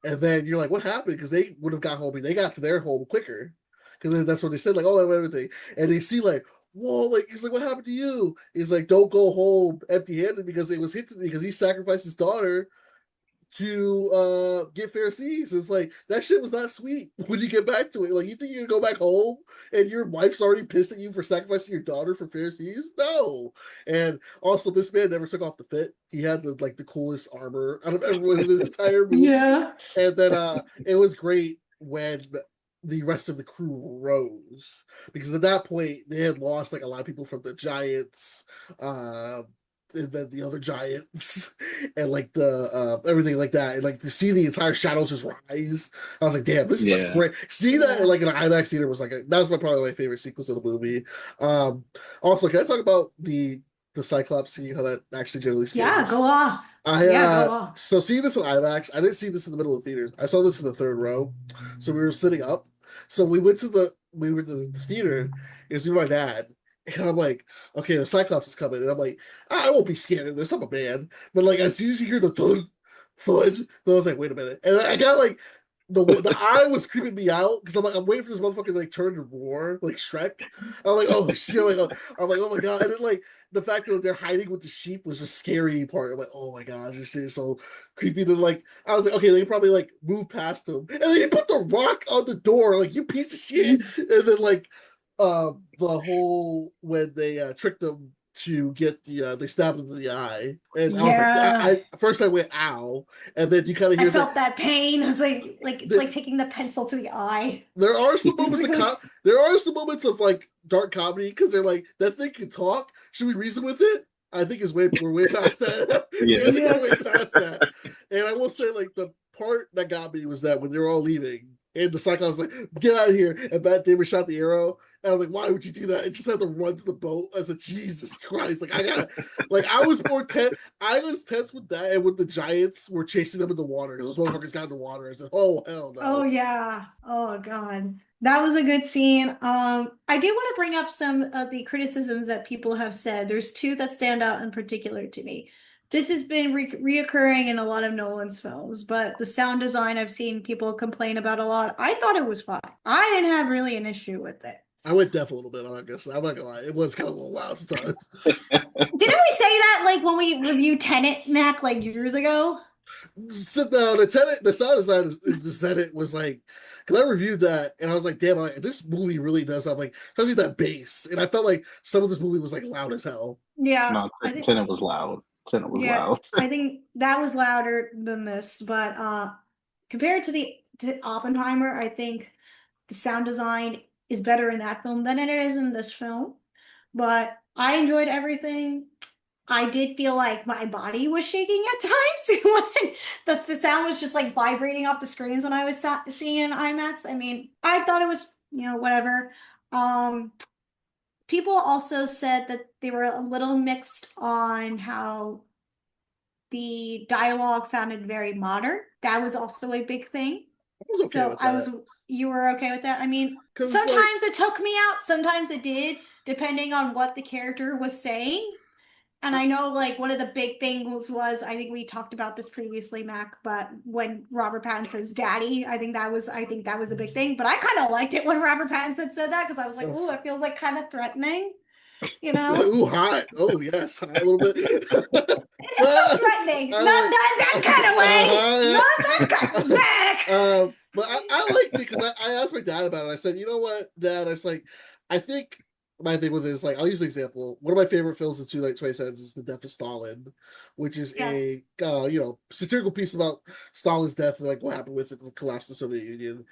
And then you're like, what happened? Because they would have got home, and they got to their home quicker. Because that's what they said, like, oh, everything. And they see, like, whoa, like, he's like, what happened to you? He's like, don't go home empty-handed because it was hinted because he sacrificed his daughter to get fair seas. It's like that shit was not sweet when you get back to it. Like, you think you're gonna go back home and your wife's already pissed at you for sacrificing your daughter for fair seas? No. And also, this man never took off the fit. He had the coolest armor out of everyone in this entire movie. Yeah. And then it was great when the rest of the crew rose, because at that point they had lost like a lot of people from the giants, and then the other giants, and like the everything like that, and like to see the entire shadows just rise. I was like, damn, this is a great. See that like in an IMAX theater was like that was probably my favorite sequence of the movie. Also, can I talk about the Cyclops scene, how that actually generally scared me? Go off. Go off. So seeing this in IMAX, I didn't see this in the middle of the theaters. I saw this in the third row. So we were sitting up. So we went to the theater. It was with my dad. And I'm like, okay, the Cyclops is coming. And I'm like, I won't be scared of this. I'm a man. But like, as soon as you hear the thud, then I was like, wait a minute. And I got like, the eye was creeping me out because I'm like, I'm waiting for this motherfucker to like turn to roar like Shrek. I'm like, oh shit! Like, I'm like, oh my god! And then like the fact that they're hiding with the sheep was a scary part. I'm like, oh my gosh, this shit is so creepy. And like, I was like, okay, they probably like move past them, and then you put the rock on the door, like you piece of shit. And then like the whole when they tricked them to get they stabbed him in the eye, and I was like, I first I went ow, and then you kind of hear. I felt that pain. I was like it's like taking the pencil to the eye. There are some moments there are some moments of like dark comedy because they're like, that thing can talk. Should we reason with it? I think we're way past that. We're way past that. And I will say, like, the part that got me was that when they were all leaving, and the Cyclops was like, get out of here, and Matt Damon shot the arrow. And I was like, why would you do that? And just had to run to the boat. I said, Jesus Christ. Like, I was tense with that, and when the giants were chasing them in the water, because those motherfuckers got in the water. I said, oh, hell no. Oh, yeah. Oh, God. That was a good scene. I do want to bring up some of the criticisms that people have said. There's two that stand out in particular to me. This has been reoccurring in a lot of Nolan's films, but the sound design I've seen people complain about a lot. I thought it was fine. I didn't have really an issue with it. I went deaf a little bit, I guess. I'm not gonna lie. It was kind of a little loud sometimes. Didn't we say that like when we reviewed Tenet, Mac, like years ago? Sit down. The sound design the Tenet was like, because I reviewed that and I was like, damn, this movie really does have like, especially that bass. And I felt like some of this movie was like loud as hell. Yeah. No, Tenet was loud. Tenet was loud. I think that was louder than this, but compared to Oppenheimer, I think the sound design is better in that film than it is in this film. But I enjoyed everything. I did feel like my body was shaking at times when the sound was just like vibrating off the screens when I was seeing in IMAX. I mean, I thought it was, whatever. Um, People also said that they were a little mixed on how the dialogue sounded very modern. That was also a big thing. So you were okay with that? I mean, sometimes it took me out, sometimes it did, depending on what the character was saying. And I know like one of the big things was, I think we talked about this previously, Mac, but when Robert Pattinson says daddy, I think that was the big thing. But I kind of liked it when Robert Pattinson said that, because I was like, ooh, it feels like kind of threatening, Ooh, hot. Oh yes, hot a little bit. It's just so threatening. Not that kind of way. Not that kind of back. But I liked it because I asked my dad about it. I said, you know what, Dad? I was like, I think my thing with it is like, I'll use an example. One of my favorite films of 2010s is The Death of Stalin, which is a satirical piece about Stalin's death and like what happened with it, the collapse of the Soviet Union.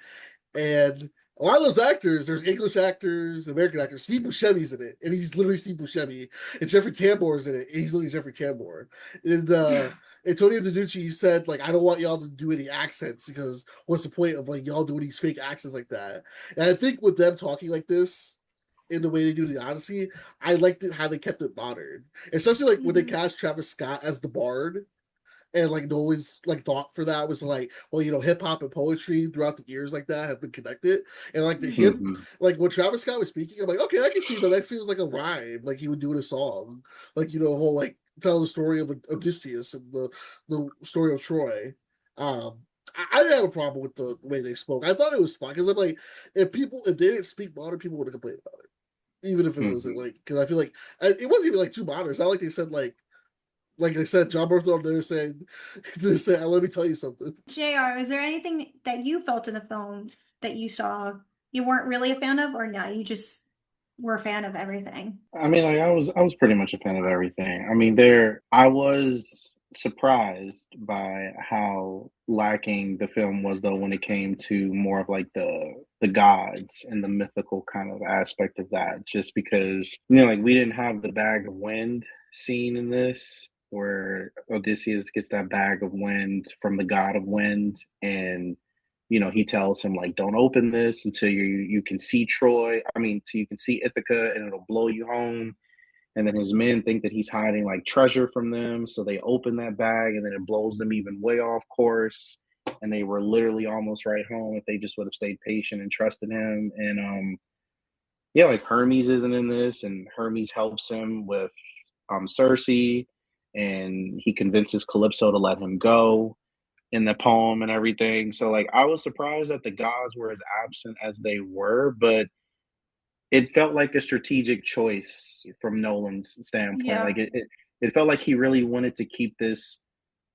And a lot of those actors, there's English actors, American actors. Steve Buscemi's in it, and he's literally Steve Buscemi. And Jeffrey Tambor's in it, and he's literally Jeffrey Tambor. And Antonio DiNucci said, like, I don't want y'all to do any accents because what's the point of like y'all doing these fake accents like that? And I think with them talking like this in the way they do the Odyssey, I liked it how they kept it modern, especially like when they cast Travis Scott as the Bard. And like Nolan's like thought for that was like, well, hip hop and poetry throughout the years like that have been connected. And like the him, like when Travis Scott was speaking, I'm like, okay, I can see that. That feels like a rhyme, like he would do in a song, like whole like tell the story of Odysseus and the story of Troy. I didn't have a problem with the way they spoke. I thought it was fun because I'm like, if they didn't speak modern, people would have complained about it, even if it wasn't like, because I feel like it wasn't even like too modern. It's not like they said like I said, John Berthold there saying, let me tell you something. JR, is there anything that you felt in the film that you saw you weren't really a fan of, or no, you just were a fan of everything? I mean, like I was pretty much a fan of everything. I mean, I was surprised by how lacking the film was, though, when it came to more of like the gods and the mythical kind of aspect of that. Just because like we didn't have the bag of wind scene in this, where Odysseus gets that bag of wind from the god of wind, and he tells him like, don't open this until you can see Troy. I mean, till you can see Ithaca, and it'll blow you home. And then his men think that he's hiding like treasure from them, so they open that bag, and then it blows them even way off course. And they were literally almost right home if they just would have stayed patient and trusted him. And like Hermes isn't in this, and Hermes helps him with Circe, and he convinces Calypso to let him go in the poem and everything. So like I was surprised that the gods were as absent as they were, but it felt like a strategic choice from Nolan's standpoint. Yeah. Like it felt like he really wanted to keep this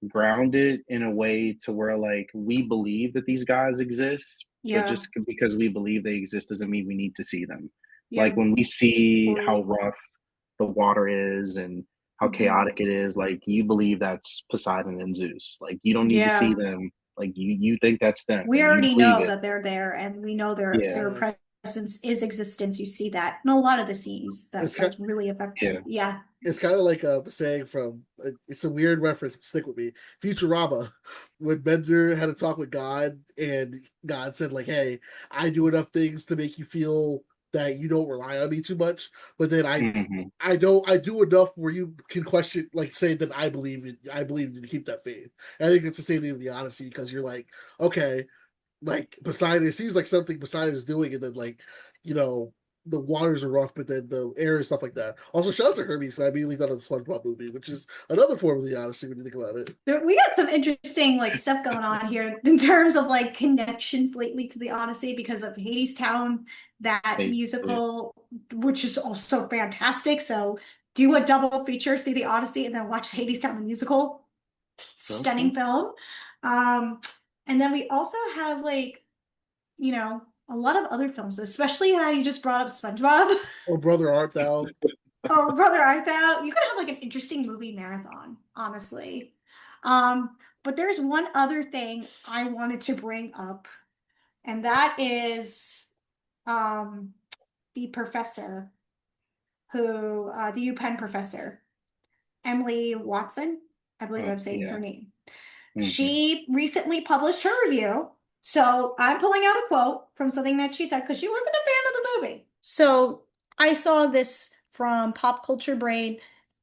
grounded in a way to where like we believe that these guys exist, but just because we believe they exist doesn't mean we need to see them. Like when we see how rough the water is and how chaotic it is, like you believe that's Poseidon and Zeus. Like you don't need to see them. Like you think that's them. We already know that they're there, and we know their presence is existence. You see that in a lot of the scenes. That's really effective. Yeah. It's kind of like the saying from, it's a weird reference, stick with me, Futurama, when Bender had a talk with God, and God said like, hey, I do enough things to make you feel that you don't rely on me too much, but then I do enough where you can question, like say that I believe in you to keep that faith. And I think it's the same thing with the Odyssey, because you're like, okay, like Poseidon, it seems like something Poseidon is doing, and then like, the waters are rough, but then the air and stuff like that. Also, shout out to Hermes, I immediately thought of the SpongeBob movie, which is another form of the Odyssey when you think about it. We got some interesting like stuff going on here in terms of like connections lately to the Odyssey because of Hadestown, that musical, which is also fantastic. So do a double feature, see the Odyssey, and then watch Hadestown the musical. Stunning film. And then we also have like, a lot of other films, especially how you just brought up SpongeBob. Oh, Brother Art Thou. Oh, Brother Art Thou. You could have like an interesting movie marathon, honestly. But there's one other thing I wanted to bring up, and that is the professor the UPenn professor. Emily Watson. I believe I'm saying her name. Mm-hmm. She recently published her review. So I'm pulling out a quote from something that she said because she wasn't a fan of the movie. So I saw this from Pop Culture Brain.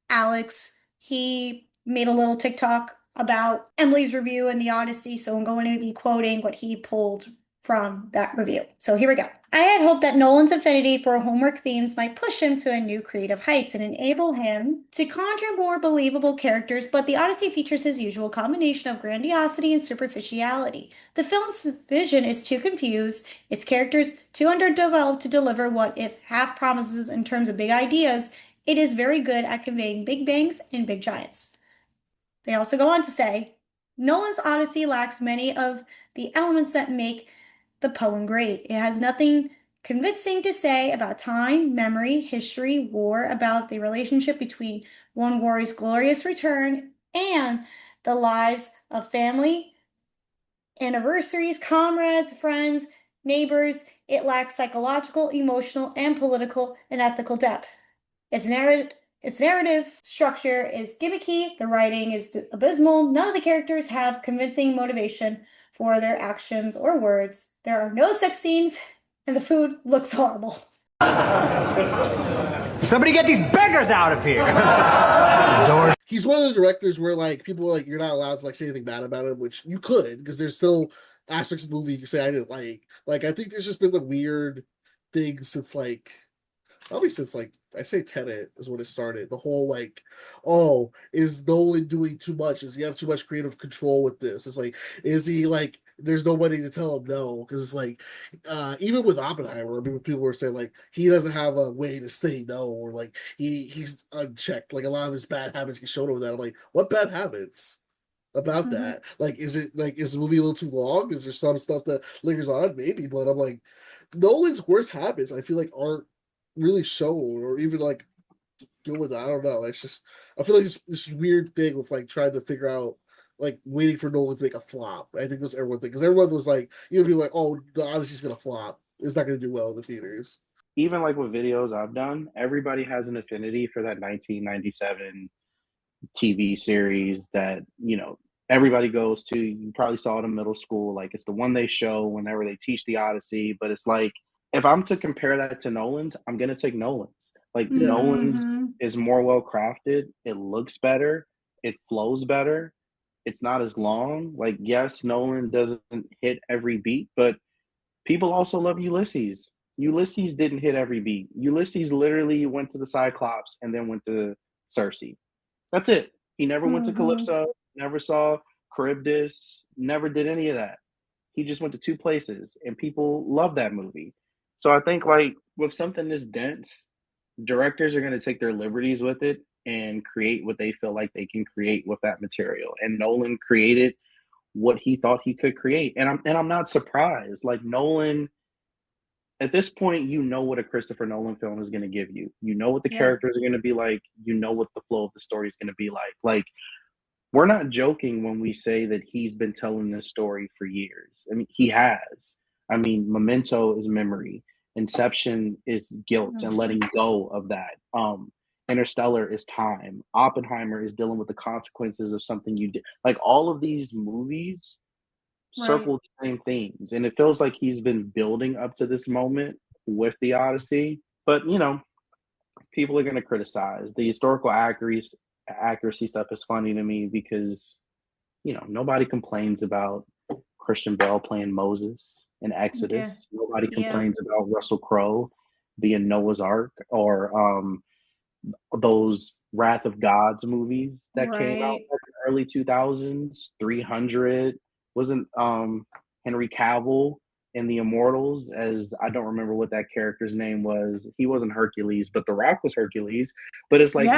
Alex, he made a little TikTok about Emily's review in the Odyssey. So I'm going to be quoting what he pulled from that review. So here we go. I had hoped that Nolan's affinity for homework themes might push him to a new creative heights and enable him to conjure more believable characters, but the Odyssey features his usual combination of grandiosity and superficiality. The film's vision is too confused, its characters too underdeveloped to deliver what if half promises in terms of big ideas. It is very good at conveying big bangs and big giants. They also go on to say, Nolan's Odyssey lacks many of the elements that make the poem great. It has nothing convincing to say about time, memory, history, war, about the relationship between one warrior's glorious return and the lives of family, anniversaries, comrades, friends, neighbors. It lacks psychological, emotional, and political and ethical depth. Its narrative structure is gimmicky, the writing is abysmal, none of the characters have convincing motivation for their actions or words. There are no sex scenes, and the food looks horrible. Somebody get these beggars out of here! He's one of the directors where like people are like, you're not allowed to like say anything bad about him, which you could, because there's still aspects of the movie you can say I didn't like. Like I think there's just been the weird things since like probably since like I say Tenet is when it started. The whole like, oh, is Nolan doing too much? Does he have too much creative control with this? It's like, is he like there's nobody to tell him no? Because it's like even with Oppenheimer, I mean, people were saying like he doesn't have a way to say no, or like he's unchecked. Like a lot of his bad habits get shown over that. I'm like, what bad habits? About that, like, is the movie a little too long? Is there some stuff that lingers on? Maybe, but I'm like, Nolan's worst habits, I feel like, aren't really shown or even like deal with it. I don't know. It's just I feel like this weird thing with like trying to figure out like waiting for Nolan to make a flop. I think that's everyone thing because everyone was like, you know, be like, oh, the Odyssey's gonna flop. It's not gonna do well in the theaters. Even like with videos I've done, everybody has an affinity for that 1997 TV series that, you know, everybody goes to. You probably saw it in middle school. Like it's the one they show whenever they teach the Odyssey. But it's like, if I'm to compare that to Nolan's, I'm going to take Nolan's. Like Nolan's is more well crafted. It looks better. It flows better. It's not as long. Like, yes, Nolan doesn't hit every beat, but people also love Ulysses. Ulysses didn't hit every beat. Ulysses literally went to the Cyclops and then went to Circe. That's it. He never went to Calypso, never saw Charybdis, never did any of that. He just went to two places, and people love that movie. So I think, like, with something this dense, directors are going to take their liberties with it and create what they feel like they can create with that material. And Nolan created what he thought he could create. And I'm not surprised. Like, Nolan, at this point, you know what a Christopher Nolan film is going to give you. You know what the characters are going to be like. You know what the flow of the story is going to be like. Like, we're not joking when we say that he's been telling this story for years. I mean, he has. I mean, Memento is memory. Inception is guilt and letting go of that. Interstellar is time. Oppenheimer is dealing with the consequences of something you did. Like, all of these movies circle the same themes, and it feels like he's been building up to this moment with the Odyssey. But you know, people are going to criticize the historical accuracy stuff. Is funny to me because, you know, nobody complains about Christian Bale playing Moses in Exodus. Nobody complains about Russell Crowe being Noah's Ark, or those Wrath of Gods movies that came out in the early 2000s. 300 wasn't Henry Cavill in The Immortals, as I don't remember what that character's name was. He wasn't Hercules, but The Rock was Hercules. But it's like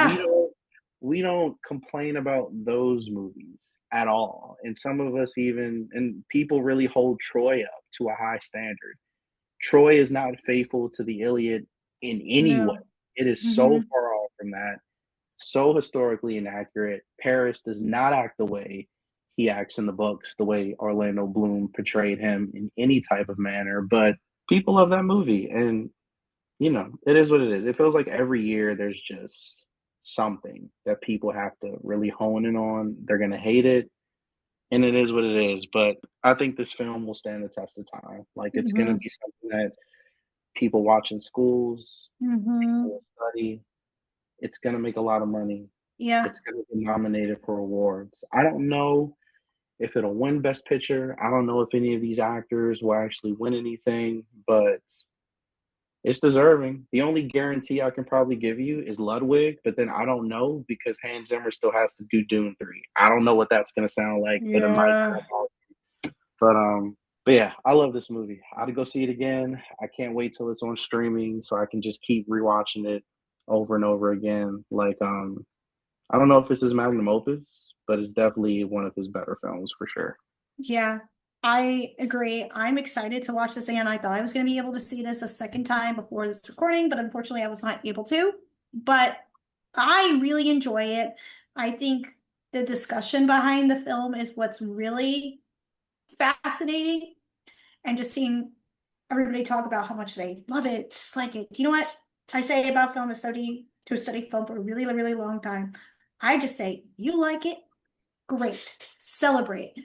we don't complain about those movies at all. And some of us even, and people really hold Troy up to a high standard. Troy is not faithful to the Iliad in any way. It is so far off from that, so historically inaccurate. Paris does not act the way he acts in the books, the way Orlando Bloom portrayed him in any type of manner. But people love that movie, and you know, it is what it is. It feels like every year there's just something that people have to really hone in on. They're gonna hate it, and it is what it is. But I think this film will stand the test of time. Like it's gonna Mm-hmm. be something that people watch in schools, Mm-hmm. people study. It's gonna make a lot of money. Yeah. It's gonna be nominated for awards. I don't know if it'll win Best Picture. I don't know if any of these actors will actually win anything, but it's deserving. The only guarantee I can probably give you is Ludwig, but then I don't know because Hans Zimmer still has to do Dune 3. I don't know what that's gonna sound like, but it might Yeah. sound awesome. But yeah, I love this movie. I'd go see it again. I can't wait till it's on streaming so I can just keep rewatching it over and over again. Like I don't know if it's his magnum opus, but it's definitely one of his better films for sure. Yeah, I agree. I'm excited to watch this again. I thought I was going to be able to see this a second time before this recording, but unfortunately I was not able to. But I really enjoy it. I think the discussion behind the film is what's really fascinating, and just seeing everybody talk about how much they love it, dislike it. You know what I say about film is study film for a really, really long time. I just say, you like it, great. Celebrate it.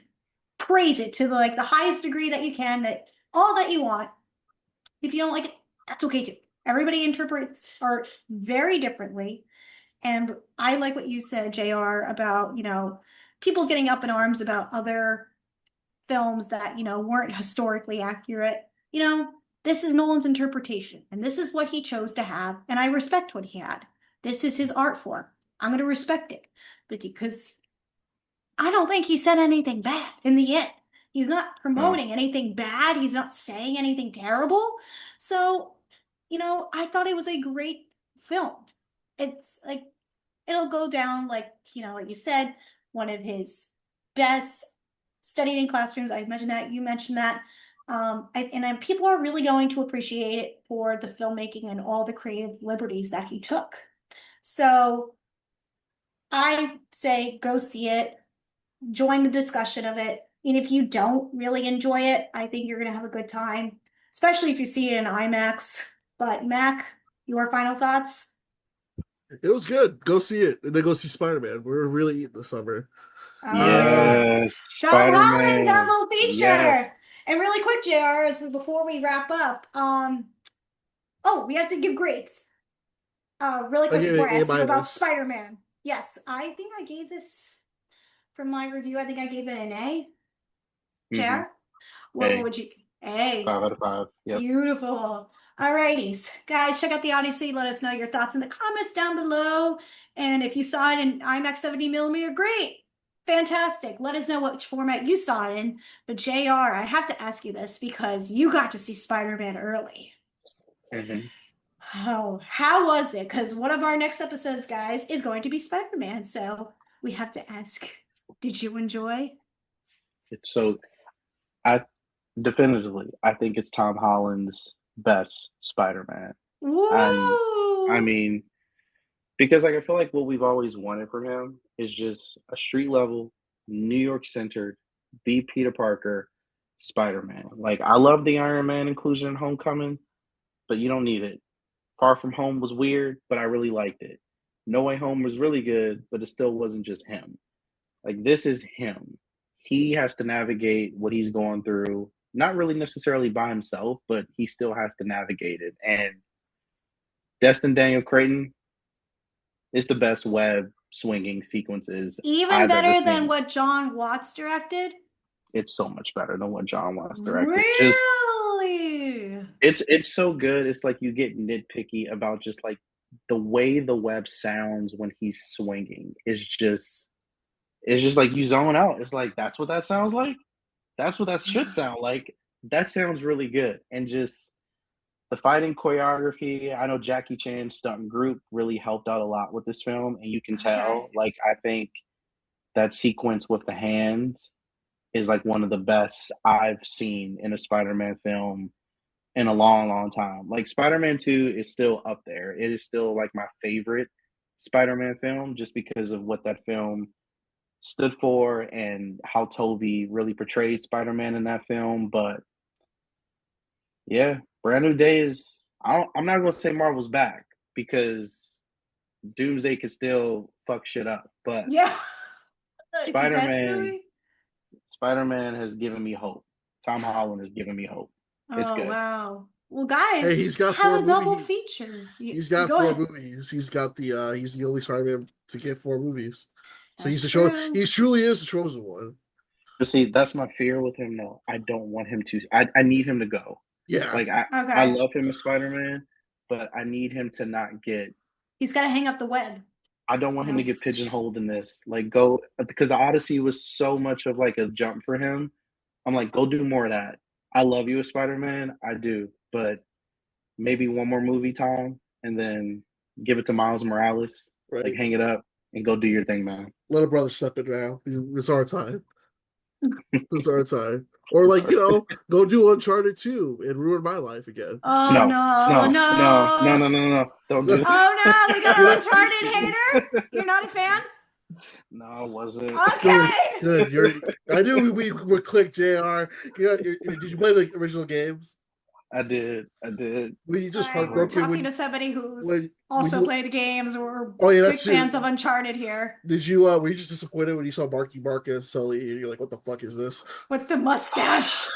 Praise it to the highest degree that you can, that all that you want. If you don't like it, that's okay too. Everybody interprets art very differently. And I like what you said, JR, about, people getting up in arms about other films that, weren't historically accurate. This is Nolan's interpretation, and this is what he chose to have, and I respect what he had. This is his art form. I'm going to respect it. But because I don't think he said anything bad in the end. He's not promoting anything bad. He's not saying anything terrible. So, I thought it was a great film. It's like, it'll go down like you said, one of his best studied in classrooms. I mentioned that. You mentioned that. People are really going to appreciate it for the filmmaking and all the creative liberties that he took. So I say go see it, join the discussion of it. And if you don't really enjoy it, I think you're going to have a good time, especially if you see it in IMAX. But Mac, your final thoughts? It was good. Go see it. And then go see Spider-Man. We're really eating this summer. Oh, yeah. Yes, Tom Holland Spider-Man. double feature. Yes. And really quick, JR, before we wrap up, we have to give grades. Really quick before I ask you about Spider-Man. Yes, I think I gave this, from my review, I think I gave it an A. JR? What would you? A. 5 out of 5. Yep. Beautiful. All righties. Guys, check out the Odyssey. Let us know your thoughts in the comments down below. And if you saw it in IMAX 70mm, great. Fantastic. Let us know which format you saw it in. But JR, I have to ask you this because you got to see Spider-Man early. Mm-hmm. Oh, how was it? Because one of our next episodes, guys, is going to be Spider-Man. So we have to ask, did you enjoy? Definitively, I think it's Tom Holland's best Spider-Man. Woo! I mean, because I feel like what we've always wanted from him is just a street level, New York centered, be Peter Parker Spider-Man. Like I love the Iron Man inclusion in Homecoming, but you don't need it. Far From Home was weird, but I really liked it. No Way Home was really good, but it still wasn't just him. Like this is him. He has to navigate what he's going through, not really necessarily by himself, but he still has to navigate it. And Destin Daniel Cretton is the best web swinging sequences even I've better ever than seen. what John Watts directed. It's so much better than what John Watts directed. Really? It's so good. It's like you get nitpicky about just like the way the web sounds when he's swinging. It's just like you zone out. It's like that's what that sounds like. That's what that should sound like. That sounds really good. And just the fighting choreography. I know Jackie Chan's stunt group really helped out a lot with this film, and you can tell. Like I think that sequence with the hands is like one of the best I've seen in a Spider-Man film in a long, long time. Like Spider-Man 2 is still up there. It is still like my favorite Spider-Man film just because of what that film stood for and how Tobey really portrayed Spider-Man in that film. But yeah, Brand New Day is I'm not gonna say Marvel's back because Doomsday could still fuck shit up, but yeah, Spider-Man has given me hope. Tom Holland has given me hope. It's good. Wow. Well, guys, hey, he's got have four a double movies. feature. He's got Go four ahead. movies. He's got the he's the only Spider-Man to get 4 movies. So That's he's true. he truly is the chosen one. But see, that's my fear with him though. I don't want him to. I need him to go. Yeah. Like I love him as Spider-Man, but I need him to not get. He's got to hang up the web. I don't want him to get pigeonholed in this. Like go because the Odyssey was so much of like a jump for him. I'm like, go do more of that. I love you as Spider-Man, I do, but maybe one more movie, Tom, and then give it to Miles Morales. Right. Like hang it up and go do your thing, man. Let a brother step in now. It's our time. It's our time. Or like, you know, go do Uncharted 2 and ruin my life again. Oh No. Don't do that. Oh no, we got an Uncharted hater. You're not a fan? No, I wasn't. Okay. Good. I knew we would click JR. Did you play the original games? I did. Were you just We're heartbroken talking to somebody who's when also you, played the games. We're that's big fans of Uncharted here. Did you were you just disappointed when you saw Marky Mark as Sully and you're like, what the fuck is this? With the mustache.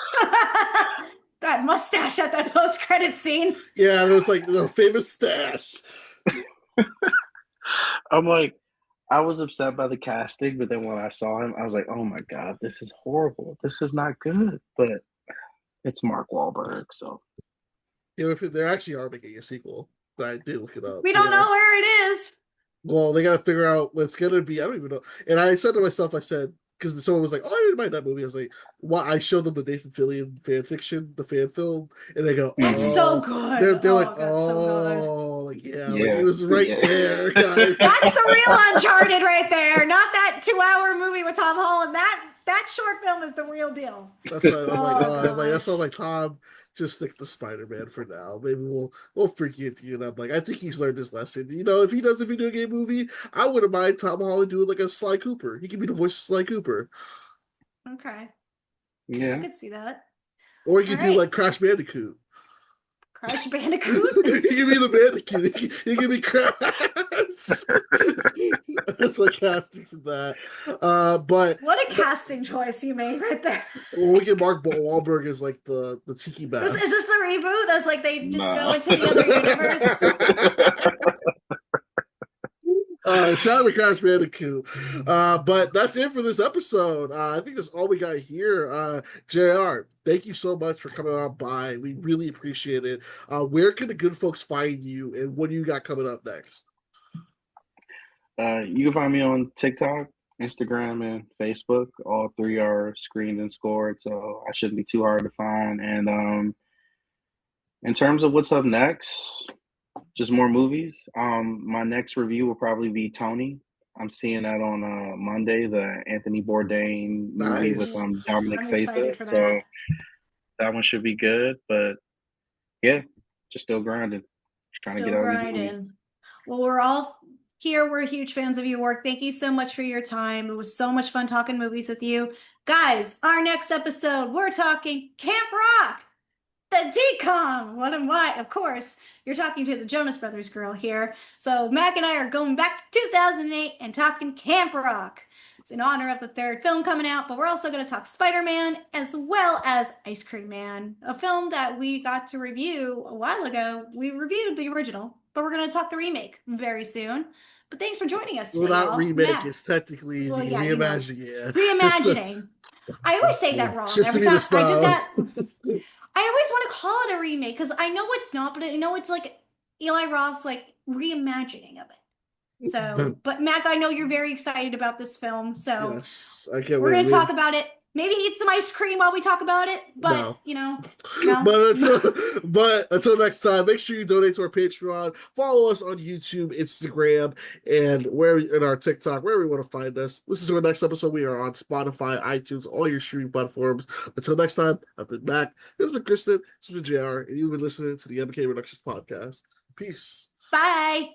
That mustache at that post-credit scene. Yeah, it was like the famous stash. I'm like, I was upset by the casting, but then when I saw him, I was like, oh my God, this is horrible. This is not good. But it's Mark Wahlberg, so. You know, if they actually are making a sequel. I did look it up. We don't know where it is. Well, they got to figure out what it's going to be. I don't even know. And I said to myself, because someone was like, oh, I didn't mind that movie. I was like, well, I showed them the Nathan Fillion fan fiction, the fan film, and they go, oh. It's so good. They're like, so like, yeah, like it was right there, guys. That's the real Uncharted right there. Not that 2-hour movie with Tom Holland. That short film is the real deal. That's why I'm like, that's why I'm like, Tom, just stick to Spider-Man for now. Maybe we'll forgive you. And I'm like, I think he's learned his lesson. You know, if he does a video game movie, I wouldn't mind Tom Holland doing like a Sly Cooper. He could be the voice of Sly Cooper. Okay. Yeah. I could see that. Or he could do like Crash Bandicoot. Crash Bandicoot? He could be the Bandicoot. He could be Crash. That's my casting for that. But what a casting choice you made right there. Well, we get Mark Wahlberg as like the Tiki Bass. Is this the reboot? That's like they just go into the other universe. Shout out to Crash Bandicoot. But that's it for this episode. I think that's all we got here. JR, thank you so much for coming on by. We really appreciate it. Where can the good folks find you, and what do you got coming up next? You can find me on TikTok, Instagram, and Facebook. All 3 are screened and scored, so I shouldn't be too hard to find. And in terms of what's up next, just more movies. My next review will probably be Tony. I'm seeing that on Monday, the Anthony Bourdain movie with Dominic Sessa. So that one should be good. But yeah, just still grinding. Just trying to get out of these movies. Well, we're all here. We're huge fans of your work. Thank you so much for your time. It was so much fun talking movies with you. Guys, our next episode, we're talking Camp Rock. The decom. What and why? Of course, you're talking to the Jonas Brothers girl here. So Mac and I are going back to 2008 and talking Camp Rock. It's in honor of the 3rd film coming out, but we're also going to talk Spider-Man as well as Ice Cream Man, a film that we got to review a while ago. We reviewed the original, but we're going to talk the remake very soon. But thanks for joining us today. Well, not remake. Mac. It's technically the reimagining. Reimagining. I always say that wrong. Every time I did that. I always want to call it a remake because I know it's not, but I know it's like Eli Roth's like reimagining of it. So, but Mac, I know you're very excited about this film, so yes, I can't we're going to talk about it. Maybe eat some ice cream while we talk about it, but no. But until next time, make sure you donate to our Patreon. Follow us on YouTube, Instagram, and in our TikTok, wherever you want to find us. Listen to our next episode. We are on Spotify, iTunes, all your streaming platforms. Until next time, I've been Mac. This has been Kristen. This has been JR, and you've been listening to the M&K Productions Podcast. Peace. Bye.